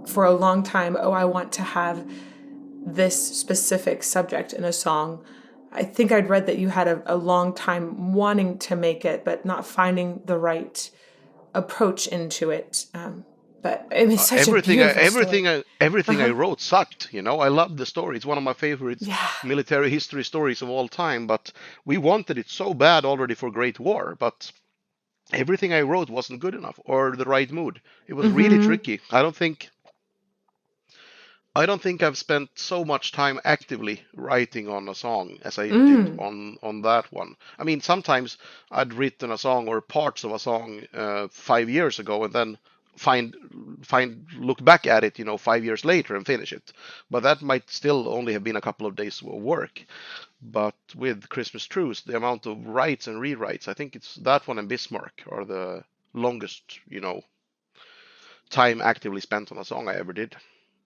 for a long time, I want to have this specific subject in a song? I think I'd read that you had a long time wanting to make it, but not finding the right approach into it. But it was such a beautiful story. Everything I wrote sucked. I love the story. It's one of my favorite military history stories of all time. But we wanted it so bad already for Great War. But everything I wrote wasn't good enough or the right mood. It was really tricky. I don't think I've spent so much time actively writing on a song as I did on that one. I mean, sometimes I'd written a song or parts of a song 5 years ago, and then look back at it, 5 years later and finish it. But that might still only have been a couple of days of work. But with Christmas Truce, the amount of writes and rewrites, I think it's that one and Bismarck are the longest, time actively spent on a song I ever did.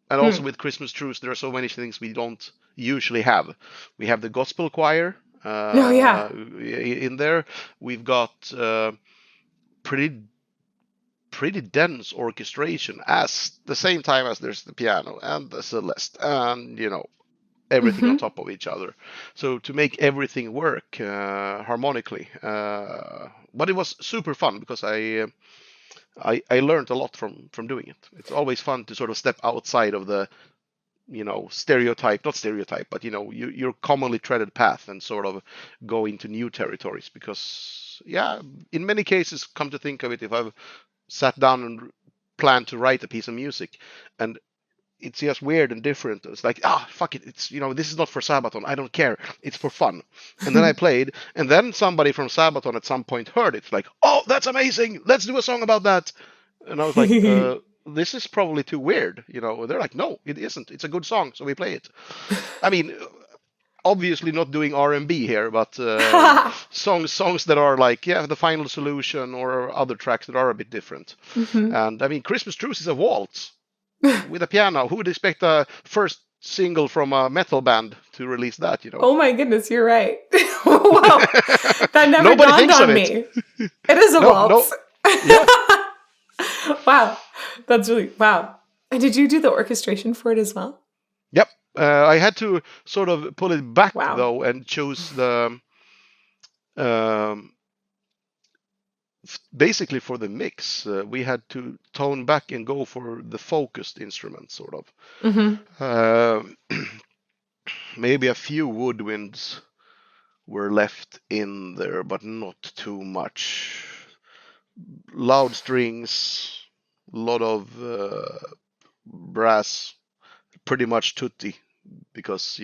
And also with Christmas Truce, there are so many things we don't usually have. We have the gospel choir in there. We've got pretty dense orchestration as the same time as there's the piano and the celeste and everything on top of each other. So to make everything work harmonically, but it was super fun because I learned a lot from doing it. It's always fun to sort of step outside of the stereotype, not stereotype, but your commonly treaded path and sort of go into new territories. Because yeah, in many cases, come to think of it, if I've sat down and planned to write a piece of music and it's just weird and different. It's like, fuck it. It's, this is not for Sabaton. I don't care. It's for fun. And then I played, and then somebody from Sabaton at some point heard it. It's like, oh, that's amazing. Let's do a song about that. And I was like, this is probably too weird. They're like, no, it isn't. It's a good song, so we play it. I mean, obviously not doing R&B here, but songs that are like, the final solution or other tracks that are a bit different. And I mean, Christmas Truce is a waltz with a piano. Who would expect a first single from a metal band to release that, Oh my goodness, you're right. Wow. That never Nobody dawned thinks on of me. It is a waltz. No. Yeah. Wow. That's really, wow. And did you do the orchestration for it as well? Yep. I had to sort of pull it back, though, and choose the basically for the mix, we had to tone back and go for the focused instruments, sort of. Maybe a few woodwinds were left in there, but not too much. Loud strings, a lot of brass, pretty much tutti, because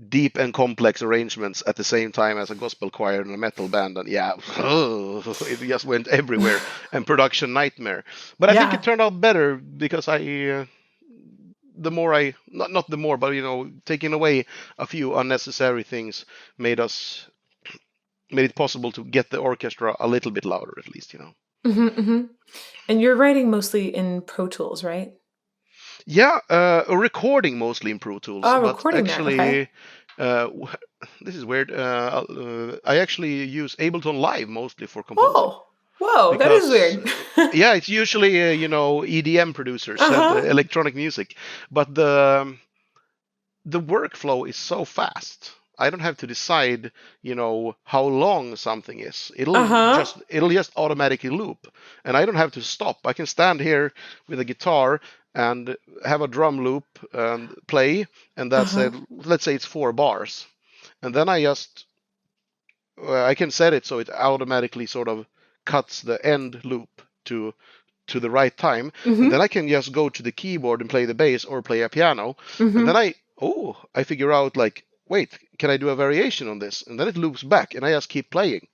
deep and complex arrangements at the same time as a gospel choir and a metal band, and it just went everywhere and production nightmare. But I think it turned out better because the more I not the more, but taking away a few unnecessary things made it possible to get the orchestra a little bit louder, at least. And you're writing mostly in Pro Tools, right? Yeah, a recording mostly in Pro Tools. Oh, but recording actually, there. Okay. This is weird. I actually use Ableton Live mostly for composing. Oh, whoa, that is weird. Yeah, it's usually EDM producers and electronic music, but the workflow is so fast. I don't have to decide, how long something is. It'll just automatically loop, and I don't have to stop. I can stand here with a guitar and have a drum loop and play, and that's it. Let's say it's 4 bars, and then I can set it so it automatically sort of cuts the end loop to the right time, and then I can just go to the keyboard and play the bass or play a piano, and then I figure out, like, wait, can I do a variation on this? And then it loops back, and I just keep playing.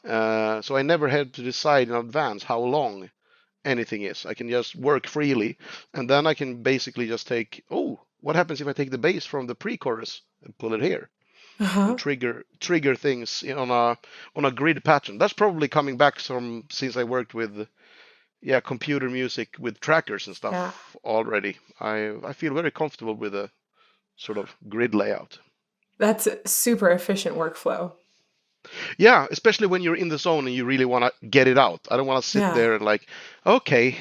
So I never had to decide in advance how long anything is. I can just work freely, and then I can basically just take, what happens if I take the bass from the pre-chorus and pull it here? And trigger things on a grid pattern. That's probably coming back since I worked with computer music with trackers and stuff already. I feel very comfortable with a sort of grid layout. That's a super efficient workflow. Yeah, especially when you're in the zone and you really want to get it out. I don't want to sit there and like, okay,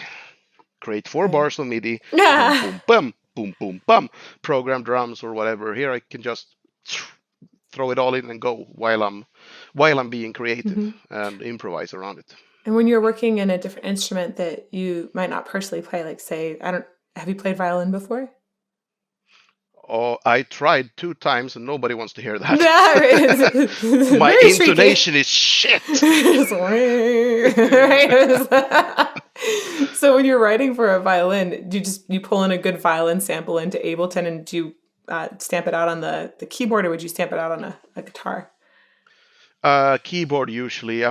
create 4 bars on MIDI, boom, boom, bum, boom, boom, bum, program drums or whatever. Here I can just throw it all in and go while I'm being creative and improvise around it. And when you're working in a different instrument that you might not personally play, like say, have you played violin before? Oh, I tried 2 times and nobody wants to hear that. My intonation is shit. So when you're writing for a violin, you pull in a good violin sample into Ableton, and do you stamp it out on the keyboard, or would you stamp it out on a guitar? Keyboard usually.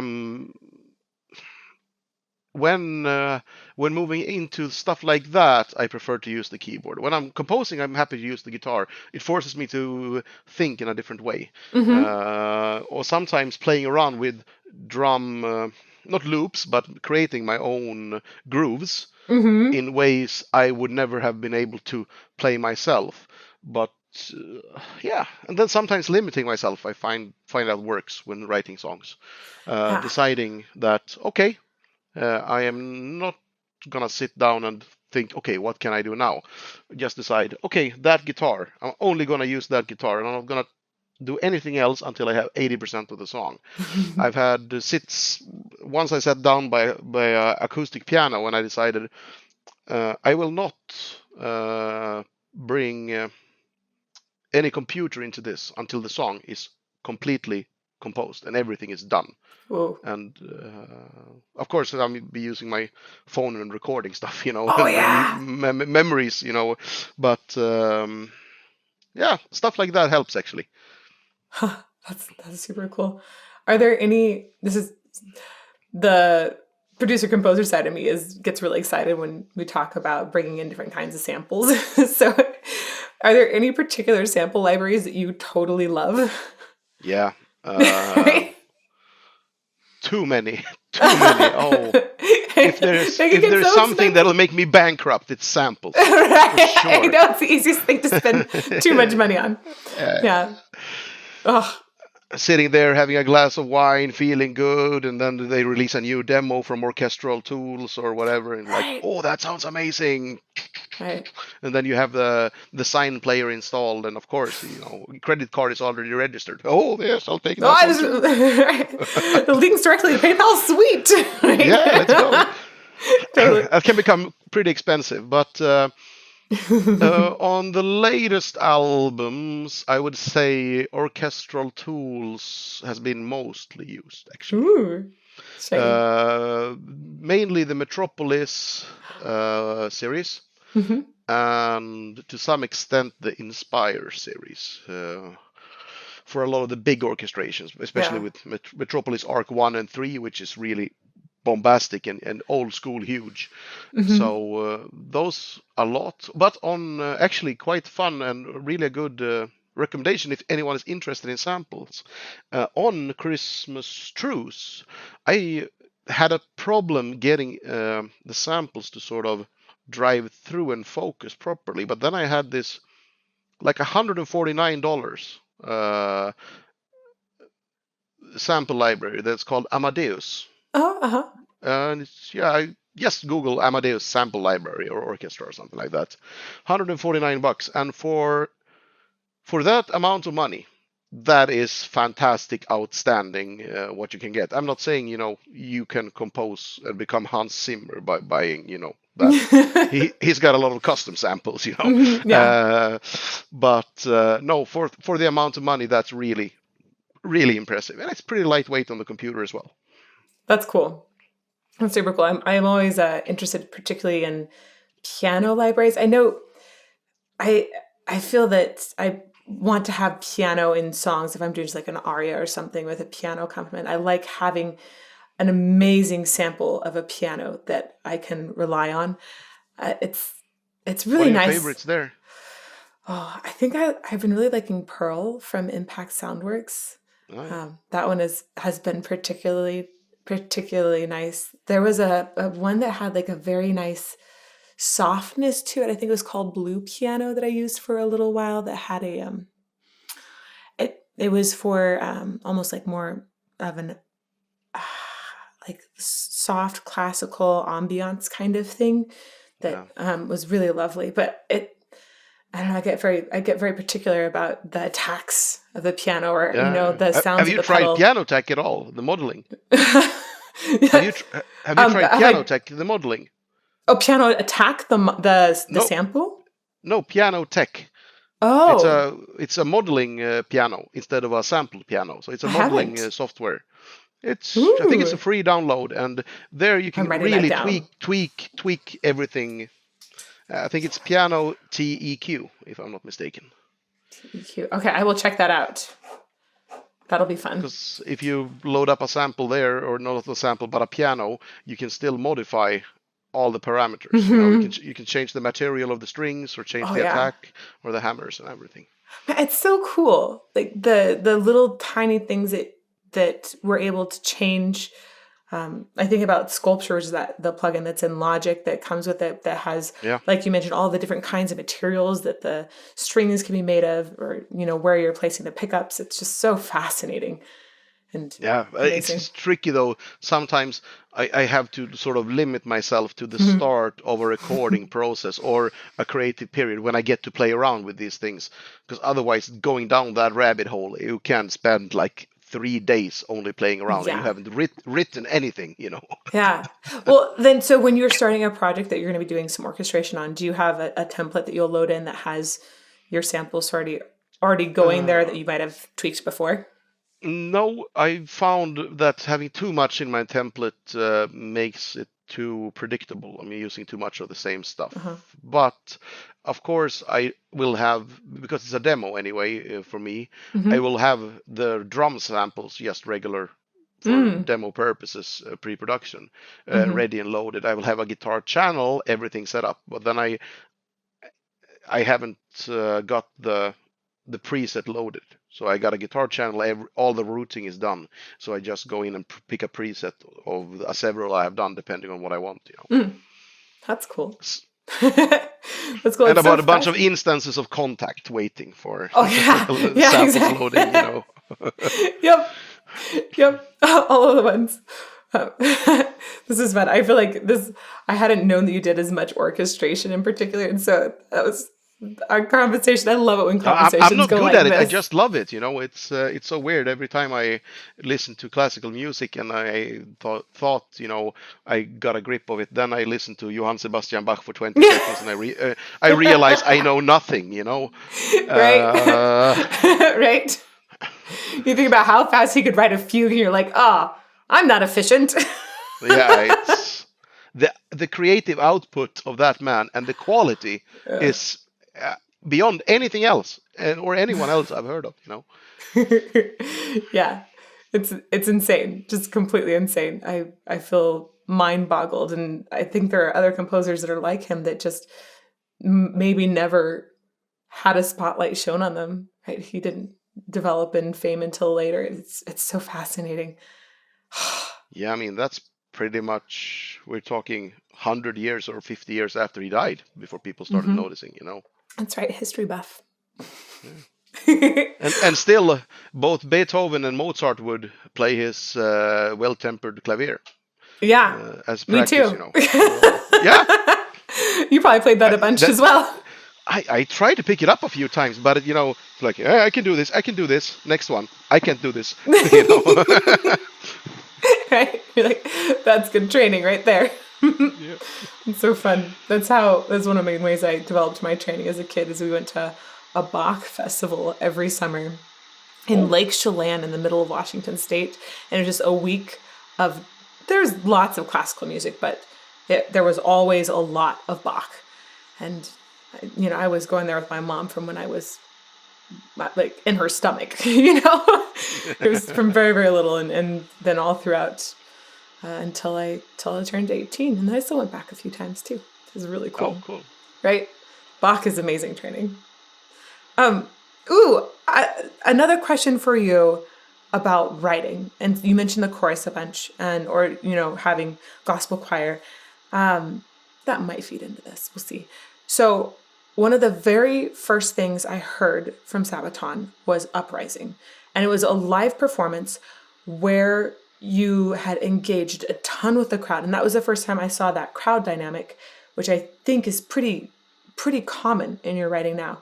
When moving into stuff like that, I prefer to use the keyboard. When I'm composing, I'm happy to use the guitar. It forces me to think in a different way. Or sometimes playing around with drum, not loops, but creating my own grooves in ways I would never have been able to play myself. But and then sometimes limiting myself, I find out works when writing songs. Deciding that, okay, I am not gonna sit down and think, okay, what can I do now? Just decide, okay, that guitar, I'm only gonna use that guitar, and I'm not gonna do anything else until I have 80% of the song. I've had sits once I sat down by acoustic piano and I decided I will not bring any computer into this until the song is completely composed and everything is done. Whoa. And of course, I'll be using my phone and recording stuff, Oh, yeah. memories, But yeah, stuff like that helps actually. Huh, that's super cool. Are there any? This is the producer composer side of me gets really excited when we talk about bringing in different kinds of samples. So, are there any particular sample libraries that you totally love? Yeah. Too many. Oh, if there's so something that'll make me bankrupt, it's samples. Right. For sure. I know it's the easiest thing to spend too much money on. Yeah. Oh. Sitting there having a glass of wine, feeling good, and then they release a new demo from Orchestral Tools or whatever, and like, oh, that sounds amazing. Right. And then you have the sign player installed, and of course, credit card is already registered. Oh, yes, I'll take that. The links directly to PayPal, sweet. Right? Yeah, let's go. Totally. That can become pretty expensive, but on the latest albums, I would say Orchestral Tools has been mostly used, actually. Ooh, mainly the Metropolis series, and to some extent the Inspire series. For a lot of the big orchestrations, especially with Metropolis Arc 1 and 3, which is really bombastic and old school huge. So those a lot, but on actually quite fun and really a good recommendation if anyone is interested in samples. On Christmas Truce, I had a problem getting the samples to sort of drive through and focus properly, but then I had this like $149 sample library that's called Amadeus. And it's, I just Google Amadeus sample library or orchestra or something like that. $149, and for that amount of money, that is fantastic, outstanding what you can get. I'm not saying you can compose and become Hans Zimmer by buying that. he's got a lot of custom samples, but no, for the amount of money, that's really really impressive, and it's pretty lightweight on the computer as well. That's cool. That's super cool. I'm always interested, particularly in piano libraries. I know I feel that I want to have piano in songs if I'm doing just like an aria or something with a piano accompaniment. I like having an amazing sample of a piano that I can rely on. It's really nice. What are your favorites there? Oh, I think I've been really liking Pearl from Impact Soundworks. Oh. That one has been particularly nice. There was a one that had like a very nice softness to it. I think it was called Blue Piano that I used for a little while. That had it was for almost like more of an like soft classical ambiance kind of thing that was really lovely. But I don't know. I get very particular about the attacks of the piano, or the sounds. Have you tried Pianotech at all? The modeling. Have you tried Pianotech? The modeling. Oh, Piano Attack, the sample. No, Pianotech. Oh, it's a modeling piano instead of a sampled piano. So it's a modeling software. I think it's a free download, and there you can really tweak everything. I think it's Piano TEQ, if I'm not mistaken. TEQ. Okay, I will check that out. That'll be fun. Because if you load up a sample there, or not a sample, but a piano, you can still modify all the parameters. You can change the material of the strings, or change the attack, or the hammers and everything. It's so cool. Like the little tiny things that we're able to change. I think about Sculptures, that the plugin that's in Logic that comes with it, that has, like you mentioned, all the different kinds of materials that the strings can be made of, or where you're placing the pickups. It's just so fascinating. And yeah, it's tricky though. Sometimes I have to sort of limit myself to the start of a recording process or a creative period when I get to play around with these things. Because otherwise, going down that rabbit hole, you can spend like 3 days only playing around and you haven't written anything, you know. Yeah. Well, then, so when you're starting a project that you're going to be doing some orchestration on, do you have a template that you'll load in that has your samples already going there that you might have tweaked before? No, I found that having too much in my template makes it too predictable. I'm using too much of the same stuff. But of course, I will have, because it's a demo anyway for me, I will have the drum samples just regular for demo purposes, pre-production, ready and loaded. I will have a guitar channel, everything set up. But then I haven't got the preset loaded. So I got a guitar channel, all the routing is done. So I just go in and pick a preset of several I have done depending on what I want, you know. That's cool. That's cool. And about a bunch of instances of Contact waiting for samples exactly. loading, you know. Yep. All of the ones. This is fun. I feel like I hadn't known that you did as much orchestration in particular. And so that was our conversation. I love it when conversations I'm not go good like at it. this. I just love it. You know, it's so weird. Every time I listen to classical music and I thought, you know, I got a grip of it, then I listen to Johann Sebastian Bach for 20 seconds and I realize I know nothing. You know, right, right. You think about how fast he could write a fugue, and you're like, I'm not efficient. Yeah, it's the creative output of that man and the quality is beyond anything else or anyone else I've heard of, you know. Yeah, it's insane, just completely insane. I feel mind boggled, and I think there are other composers that are like him that just maybe never had a spotlight shown on them. Right? He didn't develop in fame until later. It's so fascinating. Yeah, I mean that's pretty much, we're talking 100 years or 50 years after he died before people started noticing, you know. That's right, history buff. Yeah. and still, both Beethoven and Mozart would play his well-tempered clavier. Yeah, as practice, me too. You know. Yeah, you probably played that a bunch as well. I tried to pick it up a few times, but you know, it's like I can do this. I can do this. Next one, I can't do this. You know. Right? You're like, that's good training right there. Yeah. It's so fun. That's one of the main ways I developed my training as a kid. Is we went to a Bach festival every summer in Lake Chelan in the middle of Washington State, and it was just a week of. There's lots of classical music, but there was always a lot of Bach, and you know, I was going there with my mom from when I was like in her stomach, you know. It was from very, very little, and then all throughout until I turned 18, and then I still went back a few times too. It was really cool. Oh, cool. Right? Bach is amazing training. Another question for you about writing, and you mentioned the chorus a bunch, or you know, having gospel choir. That might feed into this. We'll see. So one of the very first things I heard from Sabaton was Uprising. And it was a live performance where you had engaged a ton with the crowd. And that was the first time I saw that crowd dynamic, which I think is pretty common in your writing now,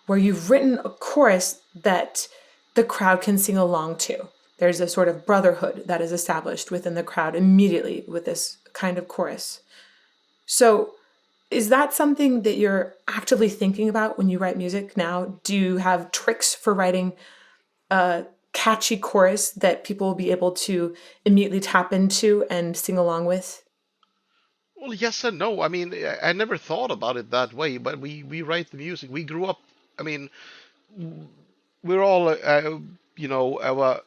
where you've written a chorus that the crowd can sing along to. There's a sort of brotherhood that is established within the crowd immediately with this kind of chorus. So is that something that you're actively thinking about when you write music now? Do you have tricks for writing a catchy chorus that people will be able to immediately tap into and sing along with? Well, yes and no. I mean, I never thought about it that way, but we write the music. We grew up, I mean, we're all, you know, our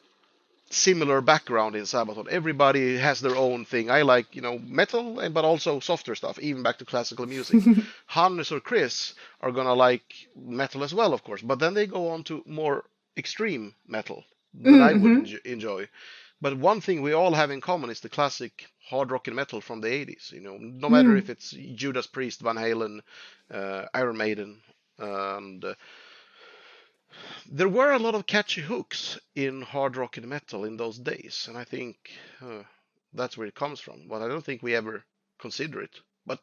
similar background in Sabaton. Everybody has their own thing. I like, you know, metal, but also softer stuff, even back to classical music. Hannes or Chris are gonna like metal as well, of course, but then they go on to more extreme metal that I would enjoy. But one thing we all have in common is the classic hard rock and metal from the 80s. You know, no matter if it's Judas Priest, Van Halen, Iron Maiden, and There were a lot of catchy hooks in hard rock and metal in those days, and I think that's where it comes from. But I don't think we ever consider it. But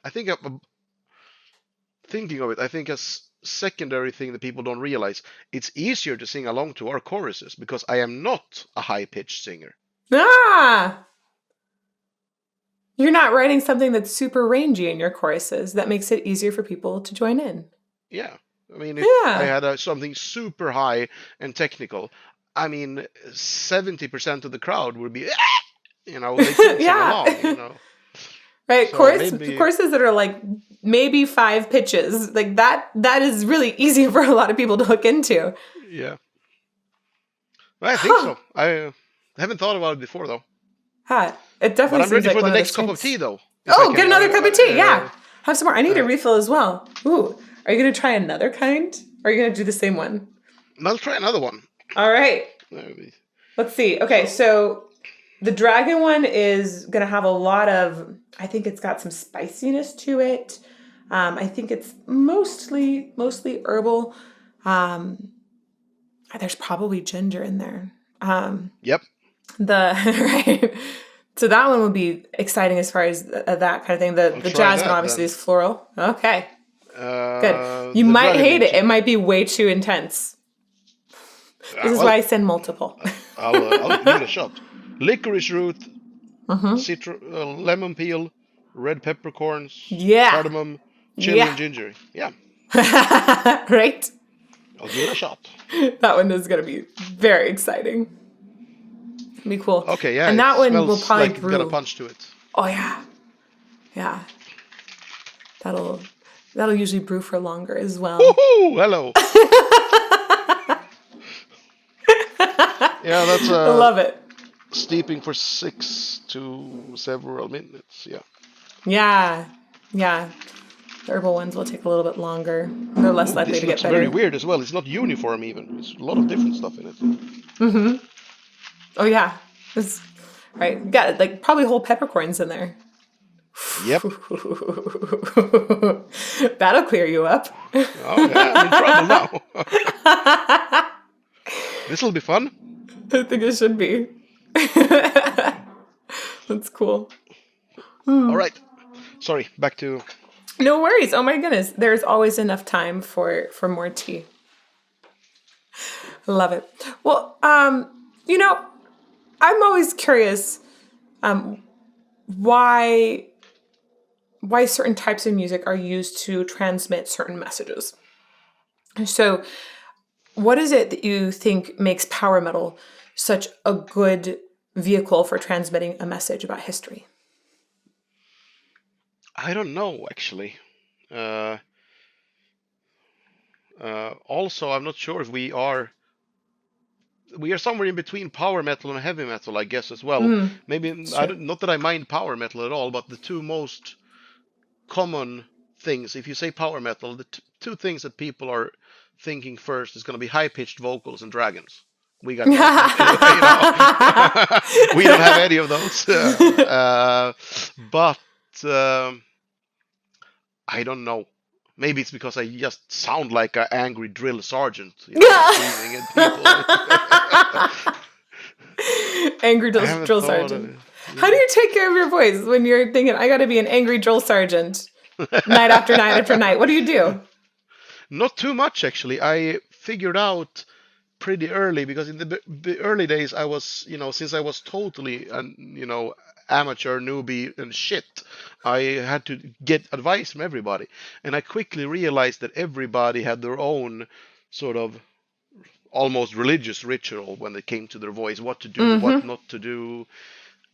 I think thinking of it, I think a secondary thing that people don't realize, it's easier to sing along to our choruses because I am not a high-pitched singer. Ah! You're not writing something that's super rangy in your choruses. That makes it easier for people to join in. Yeah. I mean, if I had something super high and technical, I mean, 70% of the crowd would be, they couldn't sing along, Right, so choruses that are like maybe 5 pitches, like that is really easy for a lot of people to hook into. Yeah. Well, I think so. I haven't thought about it before, though. It definitely but I'm ready for the next cup of tea, though. Get another cup of tea, yeah. Have some more. I need a refill as well. Ooh, are you going to try another kind? Or are you going to do the same one? I'll try another one. All right. Let's see. Okay, so the dragon one is going to have a lot of, I think it's got some spiciness to it. I think it's mostly herbal. There's probably ginger in there. Yep. Right. So that one would be exciting as far as that kind of thing. The jasmine obviously is floral. Okay. Good. You might hate it. It might be way too intense. This is why I send multiple. I'll give it a shot. Licorice root, lemon peel, red peppercorns, cardamom, chili, and ginger. Yeah. Right? I'll give it a shot. That one is going to be very exciting. It'll be cool. Okay, yeah. And that one will probably brew. It's got a punch to it. Oh, yeah. Yeah. That'll usually brew for longer as well. Woohoo! Hello. Yeah, that's I love it. Steeping for 6 to several minutes. Yeah. Yeah. Yeah. The herbal ones will take a little bit longer. They're less likely to get better. This looks very weird as well. It's not uniform even. There's a lot of different stuff in it. Mm-hmm. Oh, yeah. It's, right. You got like probably whole peppercorns in there. Yep. That'll clear you up. Oh, yeah. I'm in trouble now. This'll be fun. I think it should be. That's cool. All right. Sorry, back to... No worries. Oh my goodness. There's always enough time for more tea. Love it. Well, I'm always curious why certain types of music are used to transmit certain messages. So what is it that you think makes power metal such a good vehicle for transmitting a message about history? I don't know, actually. Also, I'm not sure if we are somewhere in between power metal and heavy metal, I guess, as well. Maybe not that I mind power metal at all, but the two most common things, if you say power metal, the two things that people are thinking first is going to be high-pitched vocals and dragons. We got we don't have any of those. But I don't know. Maybe it's because I just sound like an angry drill sergeant, screaming at people. Angry drill sergeant. How do you take care of your voice when you're thinking, I got to be an angry drill sergeant night after night after night? What do you do? Not too much, actually. I figured out pretty early, because in the early days I was, since I was totally, amateur, newbie and shit, I had to get advice from everybody. And I quickly realized that everybody had their own sort of almost religious ritual when it came to their voice, what to do, what not to do.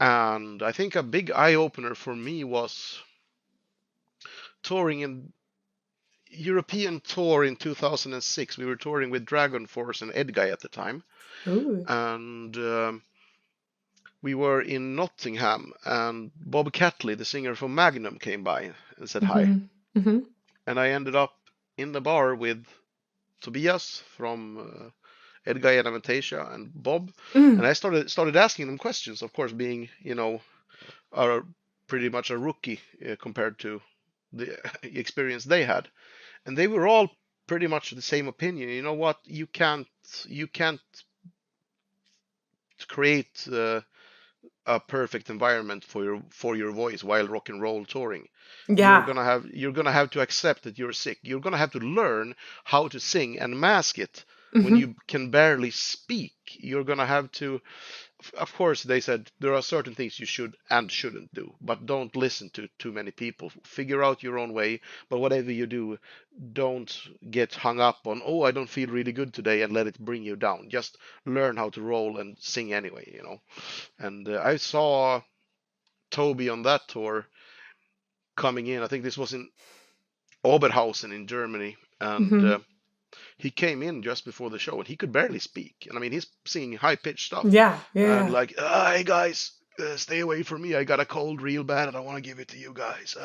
And I think a big eye-opener for me was touring in European tour in 2006. We were touring with Dragon Force and Edguy at the time. Ooh. And we were in Nottingham, and Bob Catley, the singer from Magnum, came by and said hi. And I ended up in the bar with Tobias from Edguy and Avantasia and Bob, and I started asking them questions, of course, being pretty much a rookie compared to the experience they had. And they were all pretty much the same opinion. You know what? You can't create a perfect environment for your voice while rock and roll touring. Yeah. You're gonna have to accept that you're sick. You're gonna have to learn how to sing and mask it when you can barely speak. You're gonna have to, of course, they said there are certain things you should and shouldn't do, but don't listen to too many people. Figure out your own way, but whatever you do, don't get hung up on, oh, I don't feel really good today, and let it bring you down. Just learn how to roll and sing anyway. And I saw Toby on that tour coming in. I think this was in Oberhausen in Germany, and he came in just before the show, and he could barely speak. And I mean, he's singing high-pitched stuff. Yeah. And like, hey guys, stay away from me. I got a cold real bad, and I want to give it to you guys.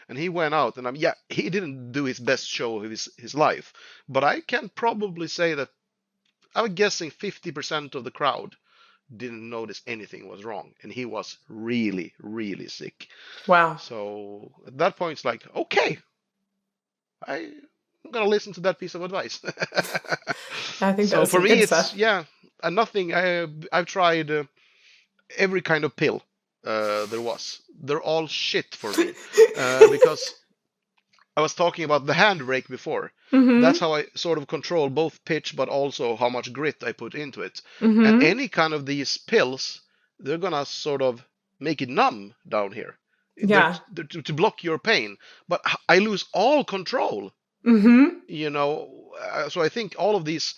And he went out, and he didn't do his best show of his life, but I can probably say that I'm guessing 50% of the crowd didn't notice anything was wrong, and he was really, really sick. Wow. So at that point, it's like, okay, I'm gonna listen to that piece of advice. I think so for me, it's stuff. and nothing. I've tried every kind of pill there was. They're all shit for me because I was talking about the handbrake before. That's how I sort of control both pitch, but also how much grit I put into it. And any kind of these pills, they're gonna sort of make it numb down here. Yeah. They're to block your pain. But I lose all control. So I think all of these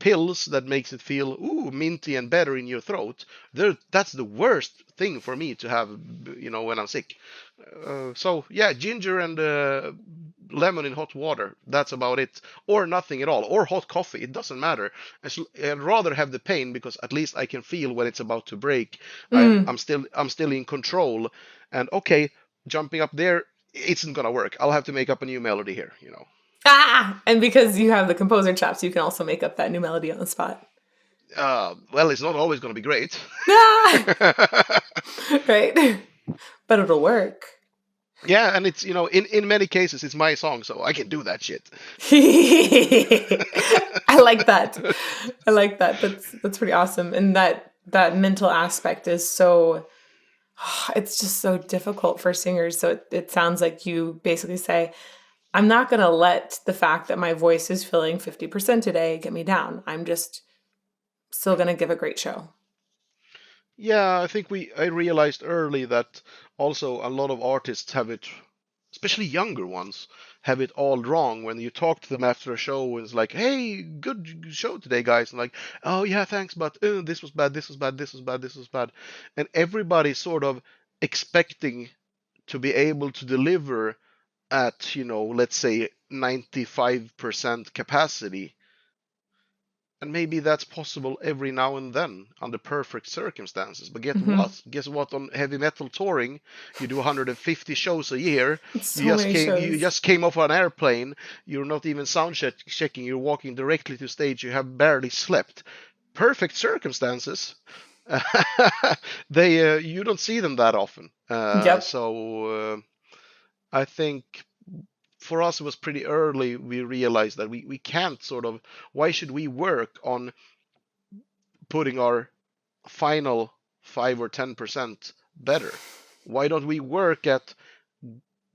pills that makes it feel minty and better in your throat, that's the worst thing for me to have, when I'm sick. So yeah, ginger and lemon in hot water, that's about it, or nothing at all, or hot coffee, it doesn't matter. I'd rather have the pain, because at least I can feel when it's about to break. I'm still in control. And okay, jumping up there, it isn't gonna work. I'll have to make up a new melody here. And because you have the composer chops, you can also make up that new melody on the spot. Well, it's not always going to be great. Right. But it'll work. Yeah, and it's, in many cases, it's my song, so I can do that shit. I like that. That's pretty awesome. And that mental aspect is so, it's just so difficult for singers. So it sounds like you basically say, I'm not going to let the fact that my voice is filling 50% today get me down. I'm just still going to give a great show. Yeah, I think I realized early that also a lot of artists have it, especially younger ones, have it all wrong. When you talk to them after a show, and it's like, hey, good show today, guys. And like, oh yeah, thanks, but this was bad, this was bad, this was bad, this was bad. And everybody's sort of expecting to be able to deliver at, let's say 95% capacity. And maybe that's possible every now and then under perfect circumstances. But guess what? On heavy metal touring, you do 150 shows a year. You just came off an airplane. You're not even sound checking. You're walking directly to stage. You have barely slept. Perfect circumstances. You don't see them that often. So I think for us it was pretty early we realized that we can't why should we work on putting our final 5 or 10% better? Why don't we work at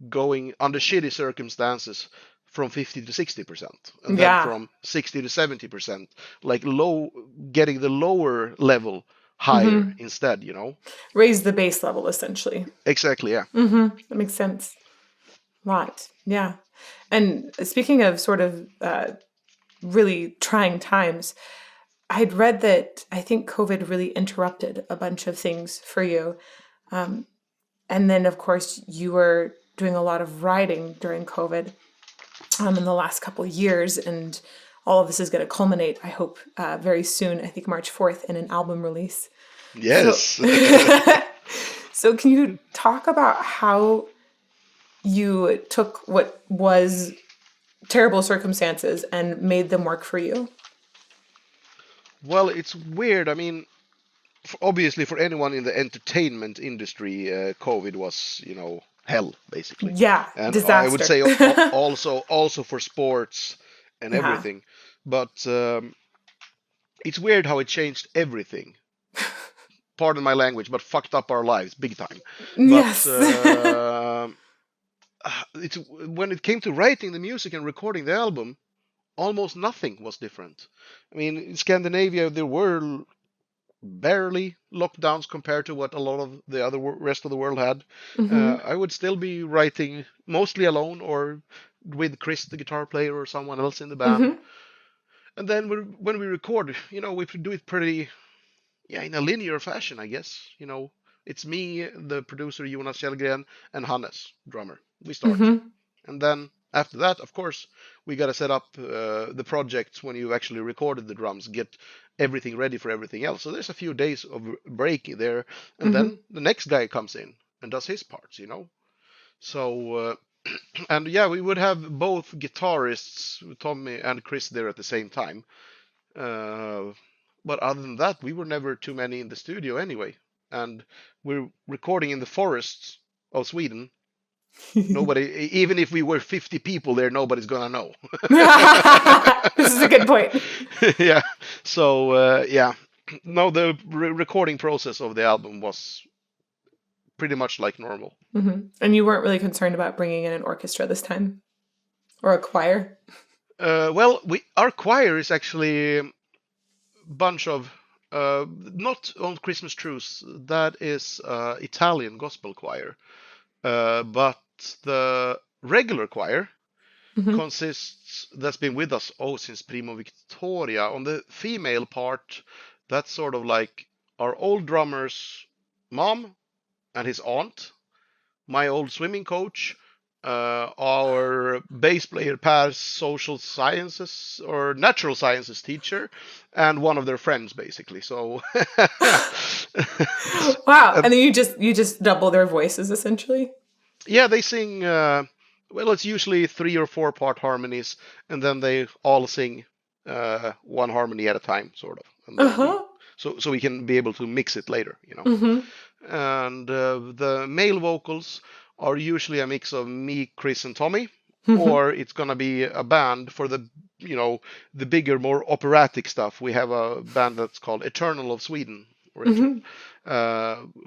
going under shitty circumstances from 50 to 60% and then from 60 to 70%, like getting the lower level higher instead, raise the base level essentially. Exactly. Yeah. That makes sense. Lot. Yeah. And speaking of sort of really trying times, I'd read that I think COVID really interrupted a bunch of things for you. And then, of course, you were doing a lot of writing during COVID in the last couple of years. And all of this is going to culminate, I hope, very soon, I think March 4th, in an album release. Yes. So can you talk about how you took what was terrible circumstances and made them work for you? Well, it's weird. I mean, obviously for anyone in the entertainment industry, COVID was, hell, basically. Yeah, and disaster. I would say also for sports, and everything. But it's weird how it changed everything. Pardon my language, but fucked up our lives big time. Yes. But it's when it came to writing the music and recording the album, almost nothing was different. I mean, in Scandinavia, there were barely lockdowns compared to what a lot of the other rest of the world had. I would still be writing mostly alone or with Chris, the guitar player, or someone else in the band. And then when we record, we do it pretty, in a linear fashion, I guess. It's me, the producer Jonas Kjellgren, and Hannes, drummer. We start. And then after that, of course, we got to set up the project when you actually recorded the drums, get everything ready for everything else. So there's a few days of break there. And then the next guy comes in and does his parts, So, and yeah, we would have both guitarists, Tommy and Chris, there at the same time. But other than that, we were never too many in the studio anyway. And we're recording in the forests of Sweden. Nobody, even if we were 50 people there, nobody's gonna know. This is a good point. Yeah. So no, the recording process of the album was pretty much like normal. And you weren't really concerned about bringing in an orchestra this time, or a choir? Well, our choir is actually a bunch of not on Christmas Truce. That is Italian gospel choir, but the regular choir consists, that's been with us since Primo Victoria. On the female part, that's sort of like our old drummer's mom and his aunt, my old swimming coach, our bass player Per's social sciences or natural sciences teacher, and one of their friends, basically. So wow. And then you just double their voices, essentially? Yeah, they sing, well, it's usually 3 or 4 part harmonies, and then they all sing one harmony at a time, sort of. And so we can be able to mix it later, And the male vocals are usually a mix of me, Chris, and Tommy, or it's gonna be a band for the bigger, more operatic stuff. We have a band that's called Eternal of Sweden,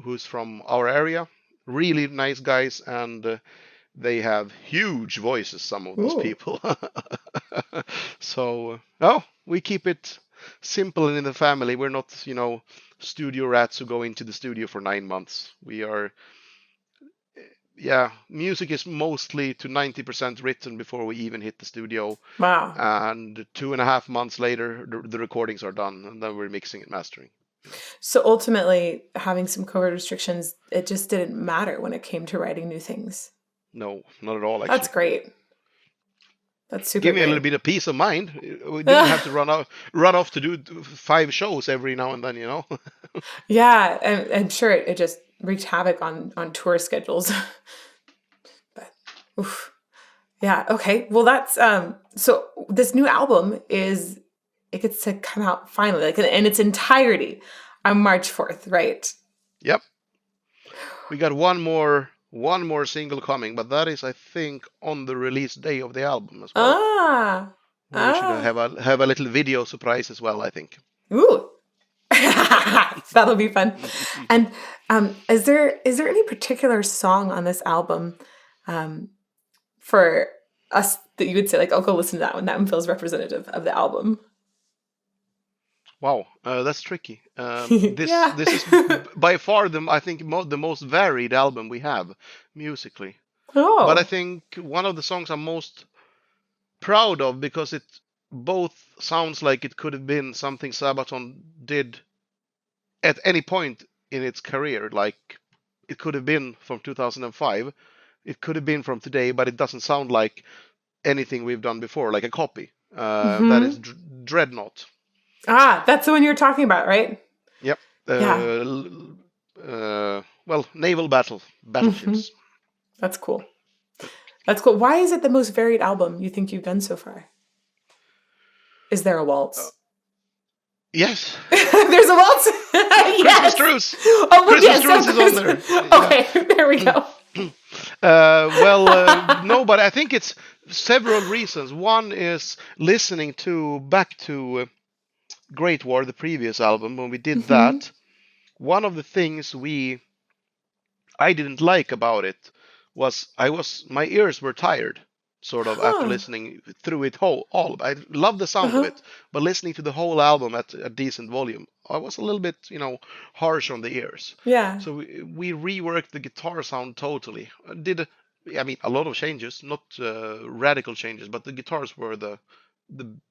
who's from our area. Really nice guys, and they have huge voices, some of those people. So, we keep it simple and in the family. We're not, studio rats who go into the studio for 9 months. We are, music is mostly to 90% written before we even hit the studio. Wow. And 2.5 months later, the recordings are done, and then we're mixing and mastering. So ultimately, having some COVID restrictions, it just didn't matter when it came to writing new things. No, not at all, actually. That's great. That's super Give me great. a little bit of peace of mind. We didn't have to run off to do 5 shows every now and then, Yeah, and I'm sure it just wreaked havoc on tour schedules. But, oof. Yeah, okay. Well, that's, so this new album it gets to come out finally, like in its entirety on March 4th, right? Yep. We got one more single coming, but that is, I think, on the release day of the album as well. We should have a little video surprise as well, I think. Ooh. That'll be fun. And is there any particular song on this album for us that you would say, like, oh, go listen to that one. That one feels representative of the album? Wow, that's tricky. This is by far the most varied album we have musically. Oh. But I think one of the songs I'm most proud of, because it both sounds like it could have been something Sabaton did at any point in its career. Like, it could have been from 2005, it could have been from today, but it doesn't sound like anything we've done before, like a copy. That is Dreadnought. That's the one you're talking about, right? Yep. Well, naval battleships. That's cool. That's cool. Why is it the most varied album you think you've done so far? Is there a waltz? Yes. There's a waltz? Yes. Christmas Truce. Oh, well, Christmas Truce is on there. Okay, there we go. No, but I think it's several reasons. One is listening to back to Great War, the previous album, when we did Mm-hmm. that. One of the things I didn't like about it was my ears were tired, sort of after Huh. listening through it all. I love the sound of Uh-huh. it, but listening to the whole album at a decent volume, I was a little bit, harsh on the ears. Yeah. So we reworked the guitar sound totally. I mean, a lot of changes, not radical changes, but the guitars were the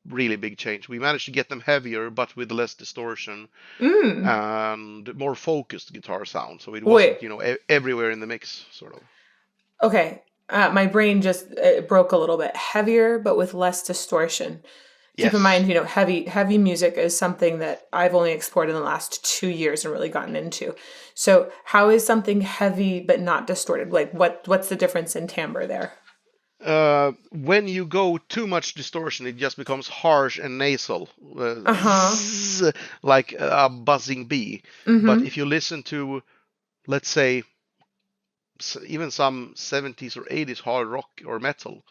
really big change. We managed to get them heavier, but with less distortion Mm. and more focused guitar sound. So it Wait. wasn't, everywhere in the mix, sort of. Okay. My brain just it broke a little bit. Heavier, but with less distortion. Keep in Yes. mind, heavy music is something that I've only explored in the last 2 years and really gotten into. So, how is something heavy but not distorted? Like, what's the difference in timbre there? When you go too much distortion, it just becomes harsh and nasal, Uh huh. zzz, like a buzzing bee. But Mm-hmm. if you listen to, let's say, even some 70s or 80s hard rock or metal,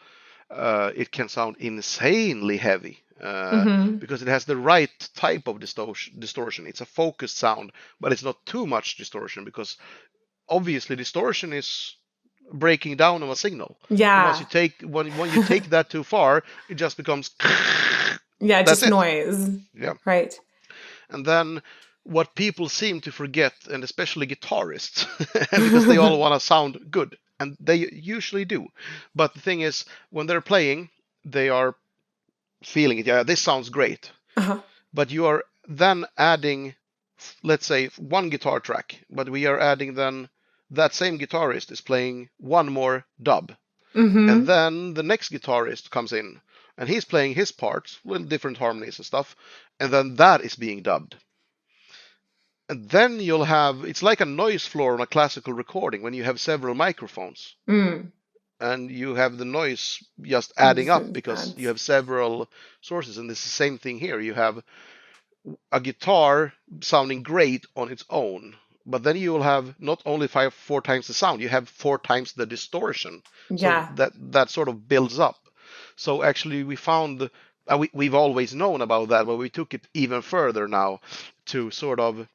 it can sound insanely heavy Mm-hmm. because it has the right type of distortion. It's a focused sound, but it's not too much distortion because obviously distortion is breaking down of a signal. And once you Yeah. take when you take that too far, it just becomes Yeah, that's just it. noise. Yeah. Right. And then what people seem to forget, and especially guitarists, because they all want to sound good, and they usually do. But the thing is, when they're playing, they are feeling it. Yeah, this sounds great. Uh-huh. But you are then adding, let's say, one guitar track, but we are adding then that same guitarist is playing one more dub. And Mm-hmm. then the next guitarist comes in and he's playing his parts with different harmonies and stuff. And then that is being dubbed. And then you'll have, it's like a noise floor on a classical recording when you have several microphones Mm. and you have the noise just It adding just up because you adds. have several sources. And it's the same thing here. You have a guitar sounding great on its own, but then you will have not only four times the sound, you have four times the distortion. So Yeah. that sort of builds up. So actually, we found we've always known about that, but we took it even further now to sort of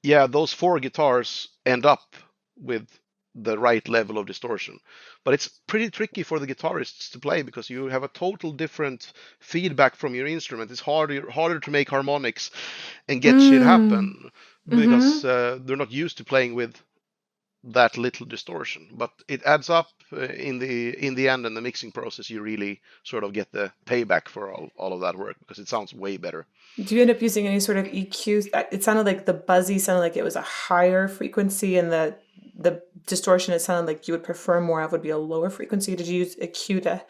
those four guitars end up with the right level of distortion. But it's pretty tricky for the guitarists to play because you have a total different feedback from your instrument. It's harder to make harmonics and get shit Mm. happen because Mm-hmm. they're not used to playing with that little distortion. But it adds up in the end in the mixing process. You really sort of get the payback for all of that work because it sounds way better. Do you end up using any sort of EQs? It sounded like the buzzy sounded like it was a higher frequency, and the distortion it sounded like you would prefer more of would be a lower frequency. Did you use a cue to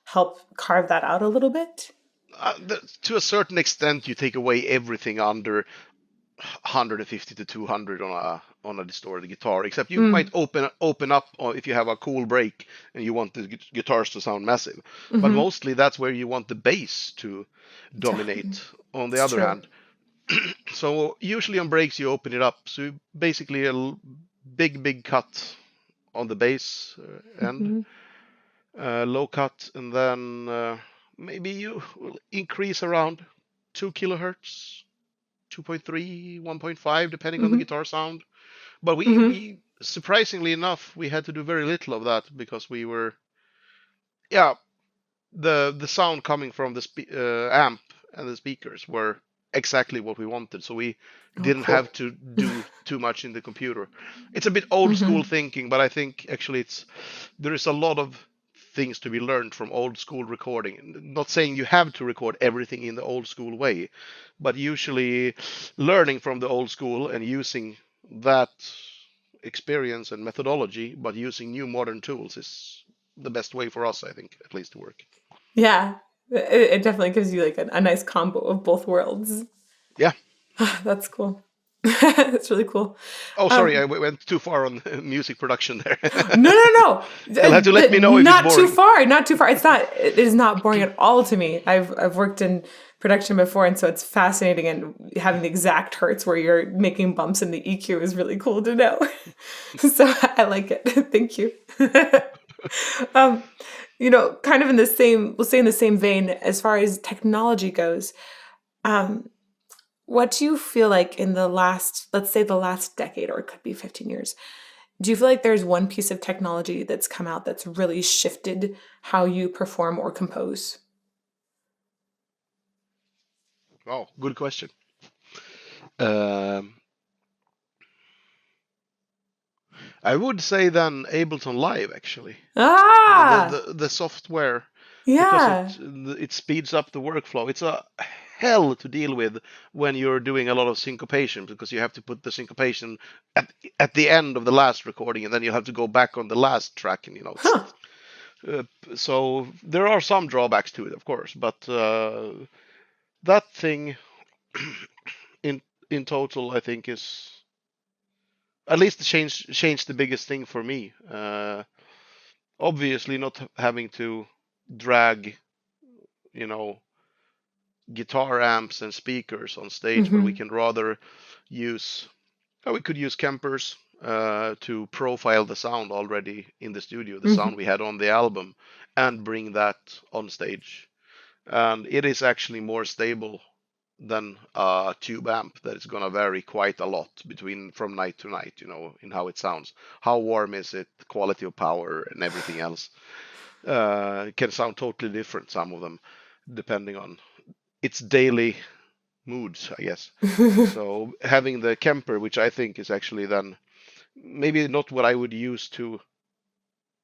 help carve that out a little bit? To a certain extent, you take away everything under 150 to 200 on a distorted guitar, except you might Mm. open up if you have a cool break and you want the guitars to sound massive. But Mm-hmm. mostly that's where you want the bass to dominate. On the It's other true. hand, so usually on breaks you open it up, so basically big cut on the bass end, Mm-hmm. low cut, and then maybe you will increase around 2 kilohertz, 2.3, 1.5, depending on the Mm-hmm. guitar sound. But Mm-hmm. we surprisingly enough, we had to do very little of that because we were, yeah, the sound coming from the amp and the speakers were exactly what we wanted. So we Oh, didn't cool. have to do too much in the computer. It's a bit old school Mm-hmm. thinking, but I think actually there is a lot of things to be learned from old school recording. Not saying you have to record everything in the old school way, but usually learning from the old school and using that experience and methodology, but using new modern tools is the best way for us, I think, at least to work. Yeah. It definitely gives you like a nice combo of both worlds. Yeah. That's cool. That's really cool. Oh, sorry, I went too far on music production there. No. You'll have to let me know if it's Not too boring. far. Not too far. It is not boring at all to me. I've worked in production before, and so it's fascinating. And having the exact hertz where you're making bumps in the EQ is really cool to know. So I like it. Thank you. Kind of in the same, we'll say in the same vein, as far as technology goes, what do you feel like in the last, let's say the last decade, or it could be 15 years, do you feel like there's one piece of technology that's come out that's really shifted how you perform or compose? Oh, good question. Um, I would say then Ableton Live actually. The software, because it speeds up the workflow. It's a hell to deal with when you're doing a lot of syncopation, because you have to put the syncopation at the end of the last recording, and then you have to go back on the last track, and so there are some drawbacks to it, of course, but that thing in total, I think, is at least changed the biggest thing for me. Obviously, not having to drag, you know, guitar amps and speakers on stage, but we can rather use, we could use Kempers to profile the sound already in the studio, the sound we had on the album, and bring that on stage. And it is actually more stable than a tube amp that is going to vary quite a lot from night to night, in how it sounds. How warm is it, quality of power, and everything else. It can sound totally different, some of them, depending on its daily moods, I guess. So having the Kemper, which I think is actually then maybe not what I would use to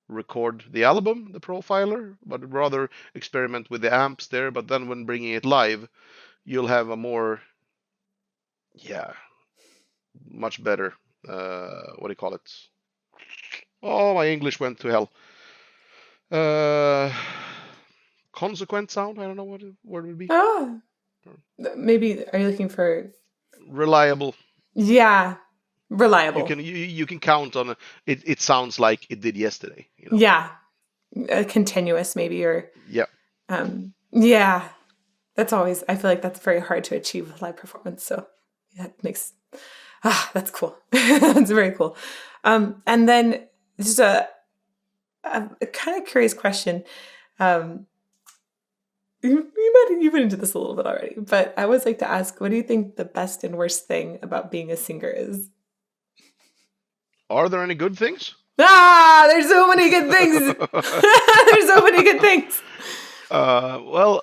record the album, the profiler, but rather experiment with the amps there. But then when bringing it live, you'll have a more, much better, what do you call it? Oh, my English went to hell. Consequent sound? I don't know what it would be. Oh, maybe, are you looking for? Reliable. Yeah, reliable. You can count on it. It sounds like it did yesterday. Yeah, continuous maybe, or yeah. Yeah, that's always, I feel like that's very hard to achieve with live performance. So that makes, that's cool. That's very cool. And then just a kind of curious question. You've been into this a little bit already, but I always like to ask, what do you think the best and worst thing about being a singer is? Are there any good things? There's so many good things. There's so many good things. Well,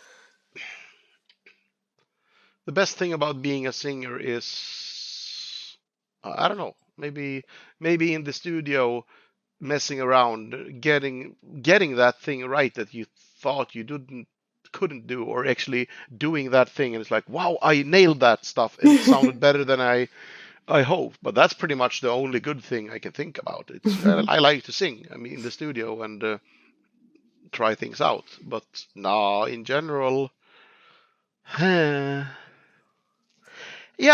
the best thing about being a singer is, I don't know, maybe in the studio, messing around, getting that thing right that you thought you couldn't do, or actually doing that thing, and it's like, wow, I nailed that stuff. It sounded better than I hope. But that's pretty much the only good thing I can think about. I like to sing. I mean, in the studio, and try things out. But no, in general,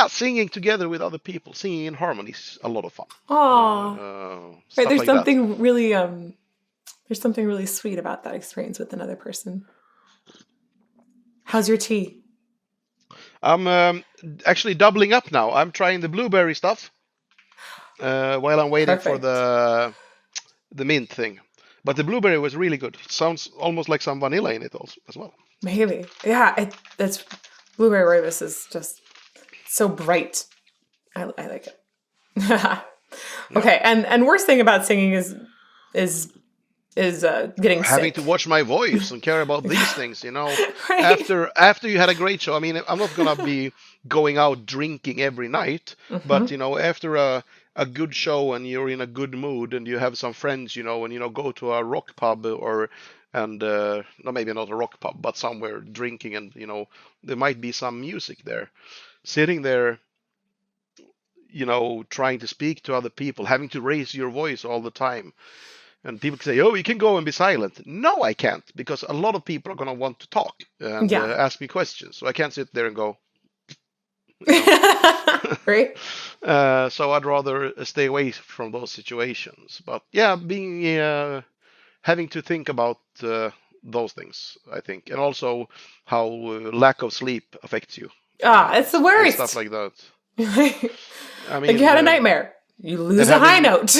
singing together with other people, singing in harmony is a lot of fun. Right, there's like something really there's something really sweet about that experience with another person. How's your tea? I'm actually doubling up now. I'm trying the blueberry stuff while I'm waiting for the mint thing. But the blueberry was really good. It sounds almost like some vanilla in it also as well. Maybe. Yeah, that's blueberry rooibos is just so bright. I like it. Okay, and worst thing about singing is getting having sick. To watch my voice and care about these things, Right. After you had a great show. I mean, I'm not gonna be going out drinking every night, but after a good show and you're in a good mood and you have some friends, and go to a rock pub, no, maybe not a rock pub, but somewhere drinking, and there might be some music there, sitting there, trying to speak to other people, having to raise your voice all the time. And people say, oh, you can go and be silent. No, I can't, because a lot of people are going to want to talk and ask me questions. So I can't sit there and go. Right. So I'd rather stay away from those situations. But yeah, having to think about those things, I think, and also how lack of sleep affects you. It's the worst. And stuff like that. I mean, like you had a nightmare, you lose a high note.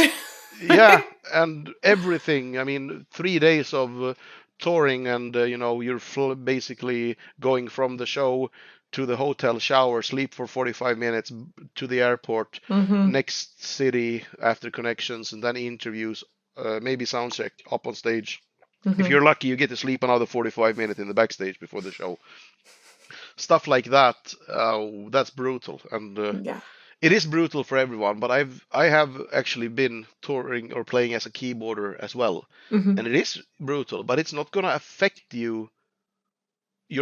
Yeah, and everything. I mean, 3 days of touring, and you're basically going from the show to the hotel, shower, sleep for 45 minutes, to the airport, next city after connections, and then interviews, maybe sound check, up on stage. If you're lucky, you get to sleep another 45 minutes in the backstage before the show. Stuff like that, that's brutal. And it is brutal for everyone, but I have actually been touring or playing as a keyboarder as well. And it is brutal, but it's not going to affect your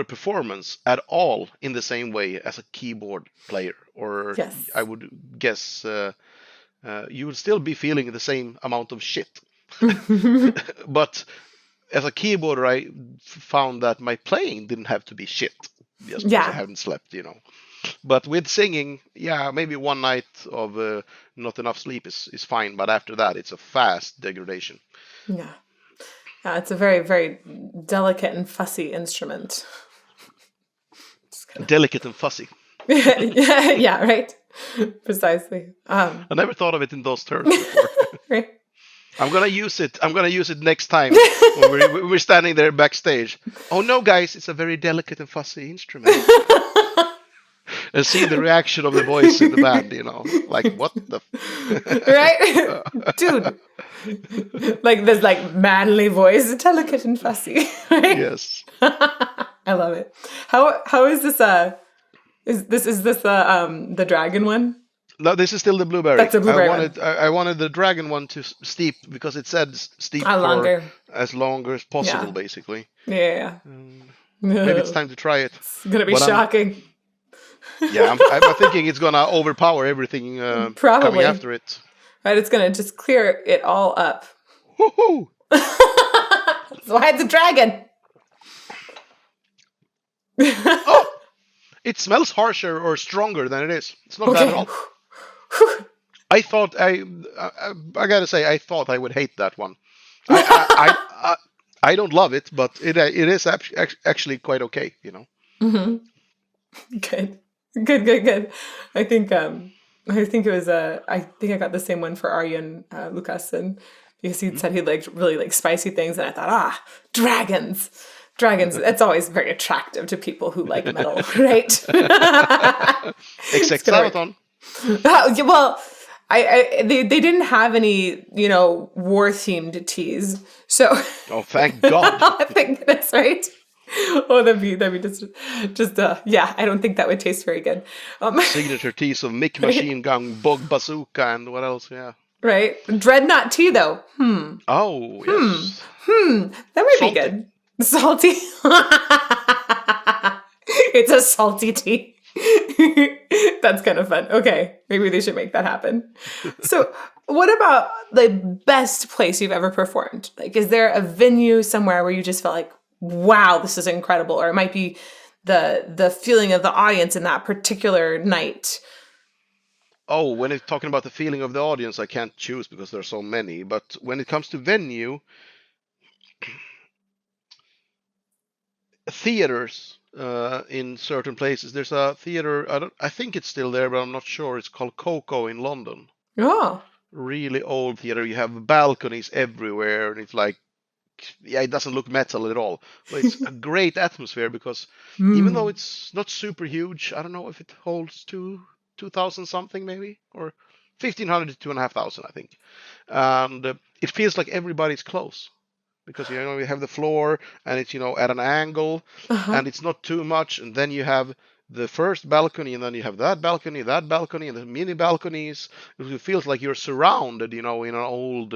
performance at all in the same way as a keyboard player. Or I would guess you would still be feeling the same amount of shit. But as a keyboarder, I found that my playing didn't have to be shit just because I hadn't slept, But with singing, maybe one night of not enough sleep is fine, but after that, it's a fast degradation. Yeah, it's a very, very delicate and fussy instrument. Delicate and fussy. Yeah, right. Precisely. I never thought of it in those terms before. Right. I'm gonna use it next time when we're standing there backstage. Oh no, guys, it's a very delicate and fussy instrument. And see the reaction of the boys in the band, like what the right, dude. Like this, like manly voice, delicate and fussy. Right? Yes. I love it. How is this? Is this the dragon one? No, this is still the blueberry. That's a blueberry. I wanted the dragon one to steep because it said steep for as long as possible, basically. Yeah. Maybe it's time to try it. It's gonna be shocking. I'm thinking it's gonna overpower everything coming after it. Right, it's gonna just clear it all up. Woohoo! That's why it's a dragon. Oh, it smells harsher or stronger than it is. It's not bad at all. I thought I gotta say I thought I would hate that one. I don't love it, but it is actually quite okay, Good. I think it was I think I got the same one for Arjen Lucassen because he said he liked really like spicy things, and I thought, dragons. It's always very attractive to people who like metal, right? Except Sabaton. Well, they didn't have any war themed teas, so oh thank God. Thank goodness, right? Oh, that'd be just I don't think that would taste very good. Signature teas of Mick Machine Gun, Bog Bazooka, and what else? Yeah. Right. Dreadnought tea though. Oh yes. That might be good. Salty. It's a salty tea. That's kind of fun. Okay, maybe they should make that happen. So, what about the best place you've ever performed? Like, is there a venue somewhere where you just felt like, wow, this is incredible? Or it might be the feeling of the audience in that particular night. Oh, when it's talking about the feeling of the audience, I can't choose because there are so many. But when it comes to venue, theaters in certain places. There's a theater. I think it's still there, but I'm not sure. It's called Coco in London. Oh. Really old theater. You have balconies everywhere, and it's like, it doesn't look metal at all. But it's a great atmosphere because even though it's not super huge, I don't know if it holds 2,000 something maybe, or 1,500 to 2,500, I think. And it feels like everybody's close. Because you have the floor and it's at an angle and it's not too much, and then you have the first balcony and then you have that balcony and the mini balconies. It feels like you're surrounded in an old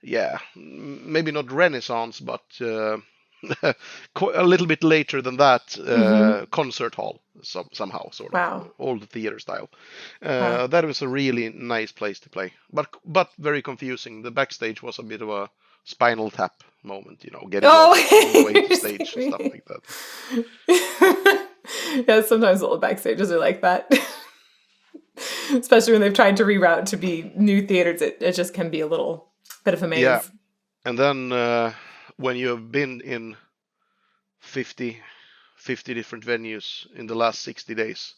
maybe not Renaissance, but a little bit later than that, concert hall somehow, sort of. Wow. Old theater style. That was a really nice place to play, but very confusing. The backstage was a bit of a Spinal Tap moment, getting all the way to stage and stuff like that. Yeah, sometimes old backstages are like that. Especially when they've tried to reroute to be new theaters, it just can be a little bit of a maze. Yeah. And then when you have been in 50 different venues in the last 60 days,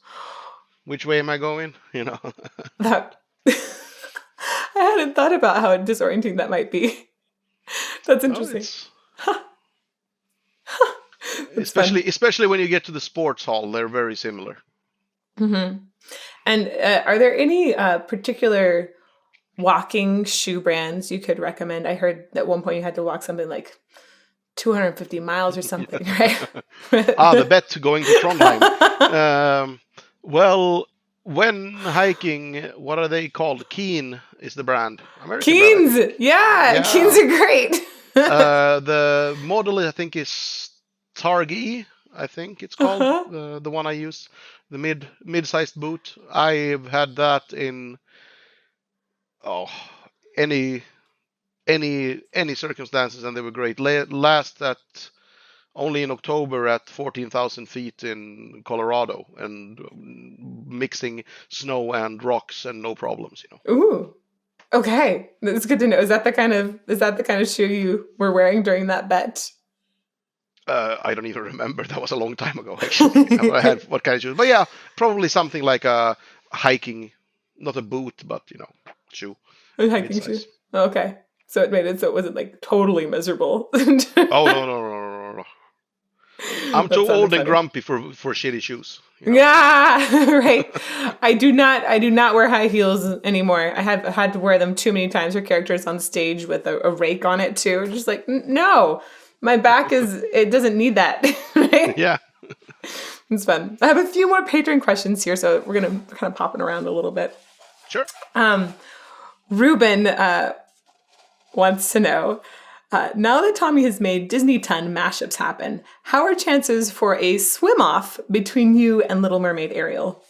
which way am I going? That I hadn't thought about how disorienting that might be. That's interesting. Especially when you get to the sports hall, they're very similar. Mm-hmm. And are there any particular walking shoe brands you could recommend? I heard at one point you had to walk something like 250 miles or something, right? The bet going to Trondheim. Well, when hiking, what are they called? Keen is the brand. American Keens! brand, yeah, Keens are great. The model, I think, is Targi, I think it's called, the one I use. The mid-sized boot. I've had that in any circumstances, and they were great. Last at only in October at 14,000 feet in Colorado, and mixing snow and rocks and no problems. Ooh, okay, that's good to know. Is that the kind of shoe you were wearing during that bet? I don't even remember. That was a long time ago, actually. I had what kind of shoes, but yeah, probably something like a hiking, not a boot, but shoe. A hiking shoe. Okay, so it made it so it wasn't like totally miserable. Oh no. I'm too old and grumpy for shitty shoes. Yeah, right. I do not wear high heels anymore. I have had to wear them too many times for characters on stage with a rake on it too. Just like, no, my back it doesn't need that. Right? Yeah. It's fun. I have a few more Patron questions here, so we're going to kind of popping around a little bit. Sure. Ruben wants to know, now that Tommy has made Disney Ton mashups happen, how are chances for a swim-off between you and Little Mermaid Ariel?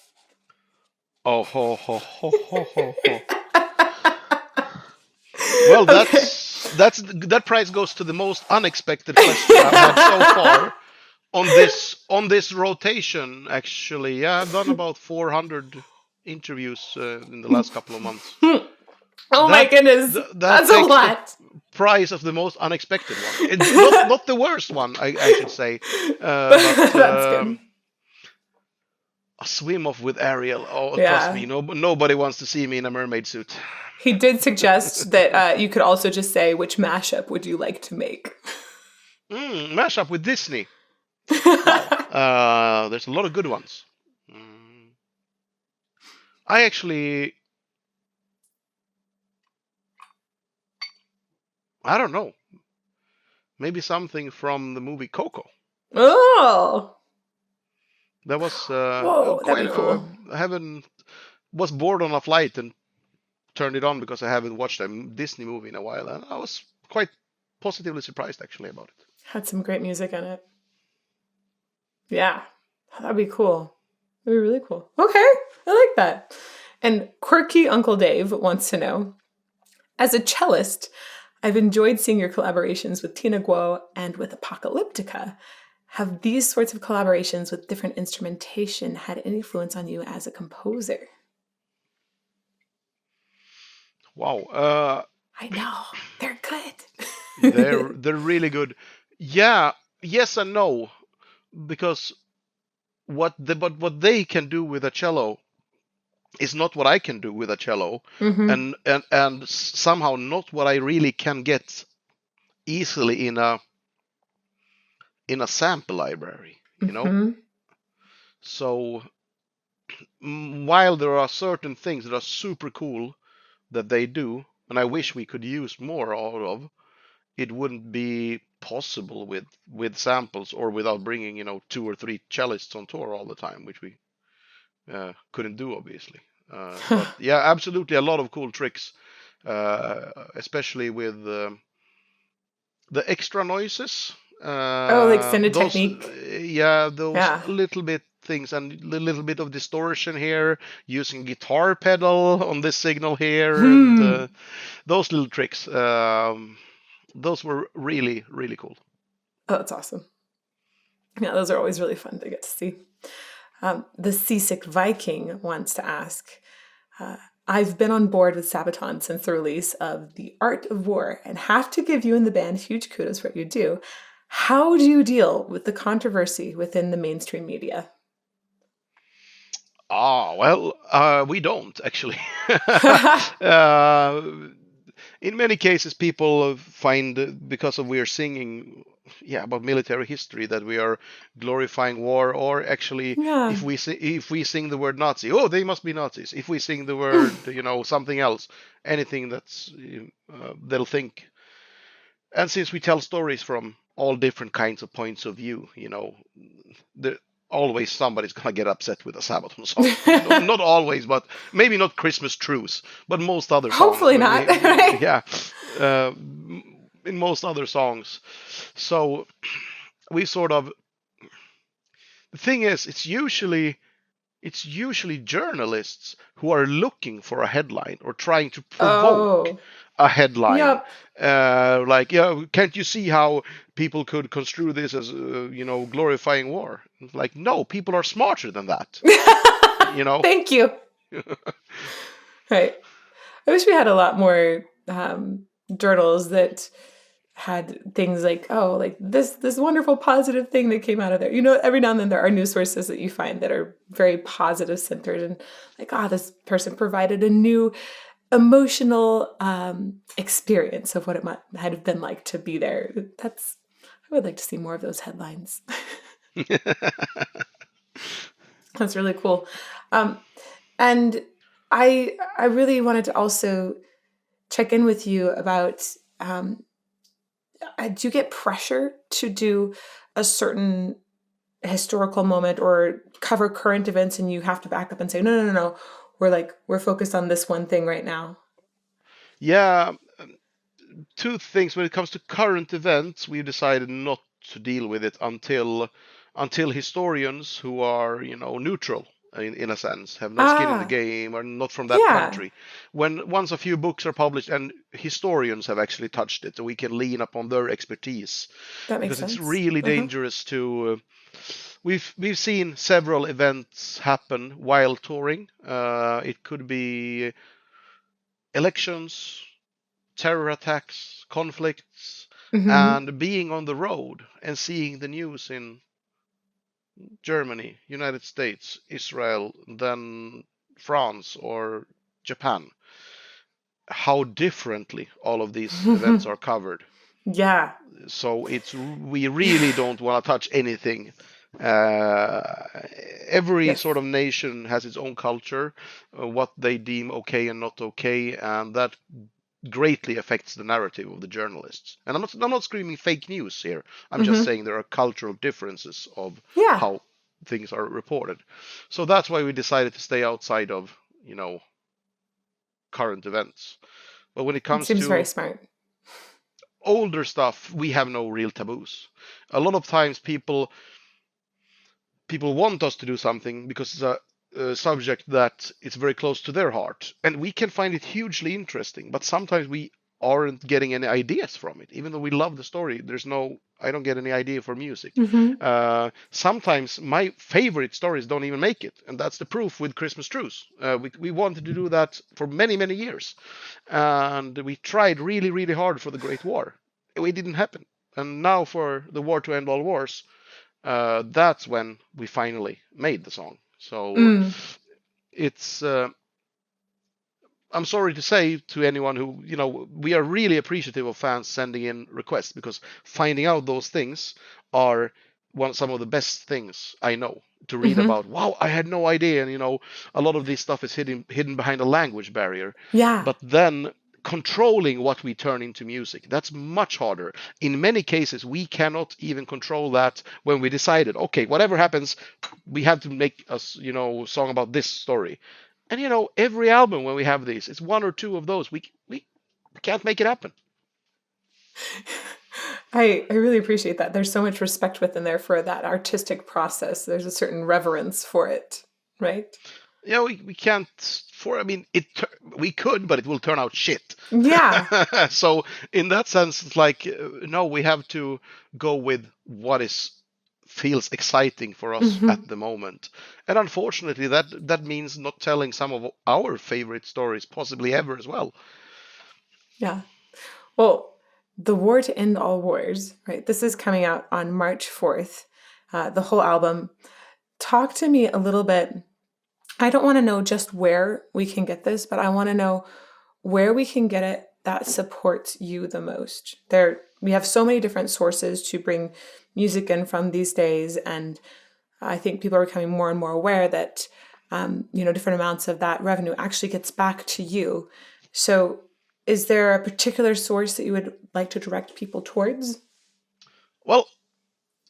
Oh, ho, ho, ho, ho, ho, ho. Well, that prize goes to the most unexpected question I've had so far on this rotation. Actually, yeah, I've done about 400 interviews in the last couple of months. My goodness, that's a lot. Prize of the most unexpected one. It's not the worst one, I should say. But, that's good. A swim off with Ariel. Oh, trust me, nobody wants to see me in a mermaid suit. He did suggest that you could also just say, which mashup would you like to make? Mashup with Disney. Wow. There's a lot of good ones. I don't know. Maybe something from the movie Coco. Oh! That was that'd be cool. I was bored on a flight and turned it on because I haven't watched a Disney movie in a while, and I was quite positively surprised actually about it. Had some great music in it. Yeah, that'd be cool. That'd be really cool. Okay, I like that. And Quirky Uncle Dave wants to know, as a cellist, I've enjoyed seeing your collaborations with Tina Guo and with Apocalyptica. Have these sorts of collaborations with different instrumentation had any influence on you as a composer? Wow. I know. They're good. They're really good. Yeah, yes and no. Because what they can do with a cello is not what I can do with a cello, and somehow not what I really can get easily in a sample library, So while there are certain things that are super cool that they do, and I wish we could use more of, it wouldn't be possible with samples or without bringing 2 or 3 cellists on tour all the time, which we couldn't do obviously. But yeah, absolutely a lot of cool tricks, especially with the extra noises. The extended technique. Yeah, those little bit things and a little bit of distortion here, using guitar pedal on this signal here, and those little tricks. Those were really, really cool. Oh, that's awesome. Yeah, those are always really fun to get to see. The Seasick Viking wants to ask, I've been on board with Sabaton since the release of The Art of War and have to give you and the band huge kudos for what you do. How do you deal with the controversy within the mainstream media? Well, we don't actually. In many cases, people find because of we are singing, about military history, that we are glorifying war, or actually, Yeah. if we sing the word Nazi, oh, they must be Nazis. If we sing the word, something else, anything that's they'll think. And since we tell stories from all different kinds of points of view, there always somebody's gonna get upset with a Sabaton song. Not always, but maybe not Christmas Truce, but most other songs. Hopefully not. Right? Yeah, in most other songs. So we sort of, the thing is, it's usually journalists who are looking for a headline or trying to provoke a headline. Yep. Can't you see how people could construe this as, glorifying war? Like, no, people are smarter than that. Thank you. Right. I wish we had a lot more journals that had things like, this wonderful positive thing that came out of there. Every now and then there are news sources that you find that are very positive centered and like, this person provided a new emotional experience of what it might have been like to be there. I would like to see more of those headlines. That's really cool. And I really wanted to also check in with you about, do you get pressure to do a certain historical moment or cover current events and you have to back up and say, no, we're focused on this one thing right now? Yeah, two things. When it comes to current events, we decided not to deal with it until historians who are, neutral in a sense, have no skin in the game, are not from that country. Once a few books are published and historians have actually touched it, so we can lean upon their expertise. That makes because sense. It's really dangerous to. We've seen several events happen while touring. It could be elections, terror attacks, conflicts, and being on the road and seeing the news in Germany, United States, Israel, then France or Japan, how differently all of these events are covered. Yeah. So we really don't want to touch anything. Every sort of nation has its own culture, what they deem okay and not okay, and that greatly affects the narrative of the journalists. And I'm not screaming fake news here. I'm just saying there are cultural differences of how things are reported. So that's why we decided to stay outside of, current events. But when it comes seems to very smart. Older stuff, we have no real taboos. A lot of times people want us to do something because it's a subject that is very close to their heart, and we can find it hugely interesting, but sometimes we aren't getting any ideas from it. Even though we love the story, I don't get any idea for music. Sometimes my favorite stories don't even make it, and that's the proof with Christmas Truce. We wanted to do that for many, many years, and we tried really, really hard for the Great War. It didn't happen. And now for the War to End All Wars, that's when we finally made the song. So it's I'm sorry to say to anyone who, we are really appreciative of fans sending in requests, because finding out those things are some of the best things I know to read about. Wow, I had no idea. And, a lot of this stuff is hidden behind a language barrier. Yeah. But then controlling what we turn into music, that's much harder. In many cases, we cannot even control that when we decided, okay, whatever happens, we have to make a, song about this story. And every album when we have these, it's one or two of those. We can't make it happen. I really appreciate that. There's so much respect within there for that artistic process. There's a certain reverence for it, right? Yeah, we can't. We could, but it will turn out shit. Yeah. So in that sense, it's like, no, we have to go with what is feels exciting for us at the moment. And unfortunately, that means not telling some of our favorite stories possibly ever as well. Yeah. Well, The War to End All Wars, right? This is coming out on March 4th, the whole album. Talk to me a little bit. I don't want to know just where we can get this, but I want to know where we can get it that supports you the most. We have so many different sources to bring music in from these days, and I think people are becoming more and more aware that different amounts of that revenue actually gets back to you. So is there a particular source that you would like to direct people towards? Well,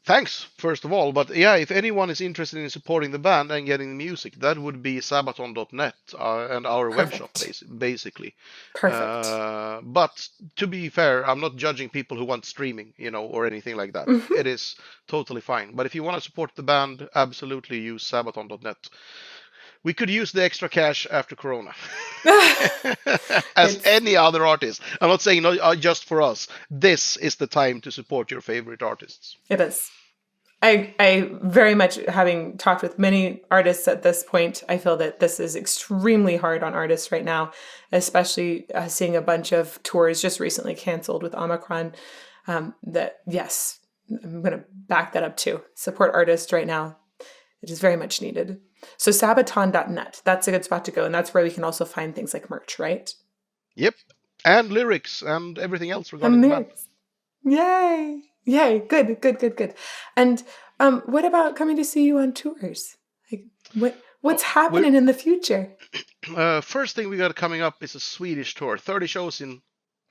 thanks, first of all. But yeah, if anyone is interested in supporting the band and getting the music, that would be sabaton.net and our webshop, basically. Perfect. But to be fair, I'm not judging people who want streaming, or anything like that. It is totally fine. But if you want to support the band, absolutely use sabaton.net. We could use the extra cash after Corona, as any other artist. I'm not saying just for us. This is the time to support your favorite artists. It is. I very much, having talked with many artists at this point, I feel that this is extremely hard on artists right now, especially seeing a bunch of tours just recently canceled with Omicron. That, yes, I'm going to back that up too. Support artists right now. It is very much needed. So sabaton.net, that's a good spot to go. And that's where we can also find things like merch, right? Yep. And lyrics and everything else regarding the band. Yay. Yay. Good. And what about coming to see you on tours? Like, what's happening in the future? First thing we got coming up is a Swedish tour. 30 shows in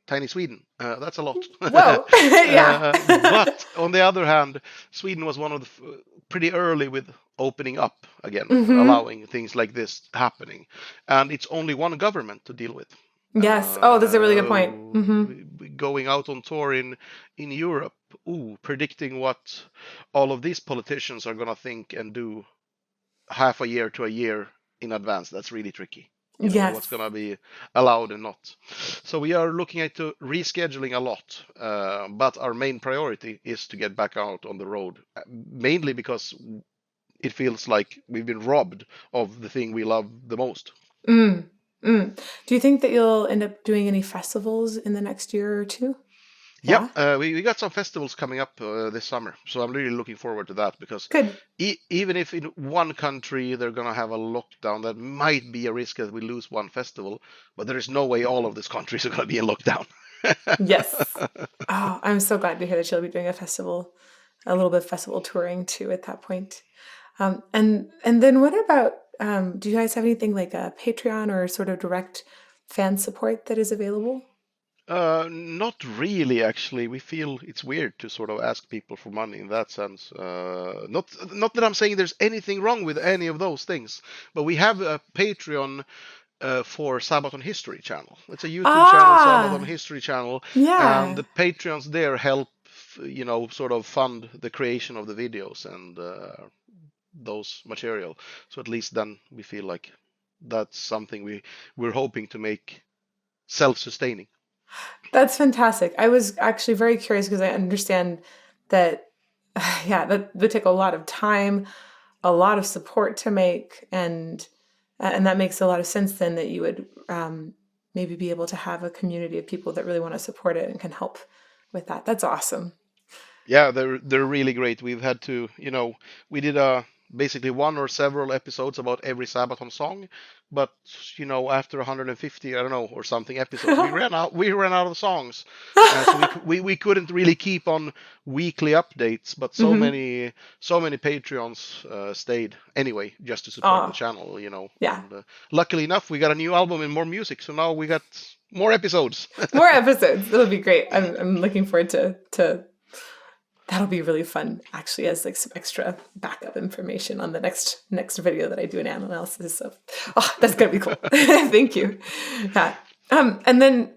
tiny Sweden. That's a lot. Whoa. Yeah. But on the other hand, Sweden was one of the pretty early with opening up again, allowing things like this happening. And it's only one government to deal with. Yes. Oh, that's a really good point. Going out on tour in Europe, predicting what all of these politicians are going to think and do half a year to a year in advance, that's really tricky. Yes. What's going to be allowed and not. So we are looking at rescheduling a lot, but our main priority is to get back out on the road, mainly because it feels like we've been robbed of the thing we love the most. Do you think that you'll end up doing any festivals in the next year or two? Yeah, we got some festivals coming up this summer, so I'm really looking forward to that because even if in one country they're going to have a lockdown, that might be a risk that we lose one festival, but there is no way all of these countries are going to be in lockdown. Yes. Oh, I'm so glad to hear that you'll be doing a little bit of festival touring too at that point. And then what about, do you guys have anything like a Patreon or sort of direct fan support that is available? Not really, actually. We feel it's weird to sort of ask people for money in that sense. Not that I'm saying there's anything wrong with any of those things, but we have a Patreon for Sabaton History channel. It's a YouTube channel, Sabaton History channel, and the Patreons there help, sort of fund the creation of the videos and those material. So at least then we feel like that's something we're hoping to make self-sustaining. That's fantastic. I was actually very curious because I understand that, that would take a lot of time, a lot of support to make, and that makes a lot of sense then that you would maybe be able to have a community of people that really want to support it and can help with that. That's awesome. Yeah, they're really great. We've had to, we did basically one or several episodes about every Sabaton song, but after 150, I don't know, or something episodes, we ran out of songs, so we couldn't really keep on weekly updates. But so many Patreons stayed anyway just to support the channel, Yeah. And, luckily enough, we got a new album and more music, so now we got more episodes. More episodes. That'll be great. I'm looking forward to. That'll be really fun, actually, as like some extra backup information on the next video that I do an analysis of. Oh, that's gonna be cool. Thank you. Yeah. And then,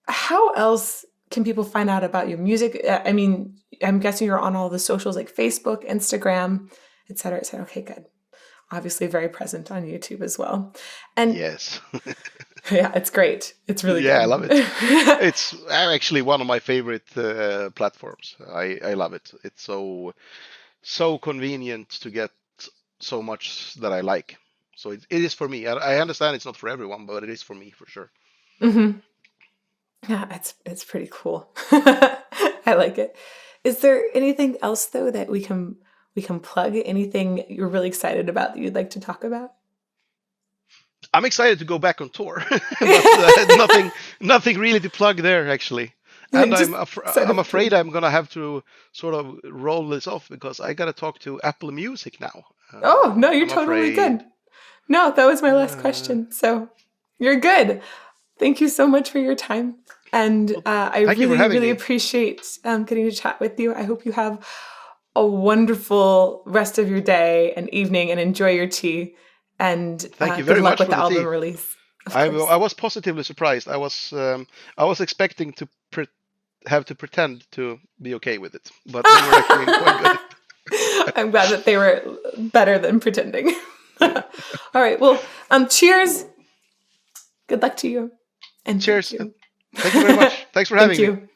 how else can people find out about your music? I mean, I'm guessing you're on all the socials like Facebook, Instagram, et cetera, et cetera. Okay, good. Obviously very present on YouTube as well. And yes. Yeah, it's great. It's really good. Yeah, I love it. It's actually one of my favorite platforms. I love it. It's so convenient to get so much that I like. So it is for me. I understand it's not for everyone, but it is for me for sure. Mm-hmm. Yeah, it's pretty cool. I like it. Is there anything else though that we can plug? Anything you're really excited about that you'd like to talk about? I'm excited to go back on tour, but nothing really to plug there actually. And I'm afraid I'm gonna have to sort of roll this off because I gotta talk to Apple Music now. Oh no, you're totally good. No, that was my last question. So you're good. Thank you so much for your time. And I really appreciate getting to chat with you. I hope you have a wonderful rest of your day and evening and enjoy your tea. And thank you very much with for the album release. I was positively surprised. I was expecting to have to pretend to be okay with it, but they were actually quite good. I'm glad that they were better than pretending. All right. Well, cheers. Good luck to you. And cheers. Thank you very much. Thanks for having me.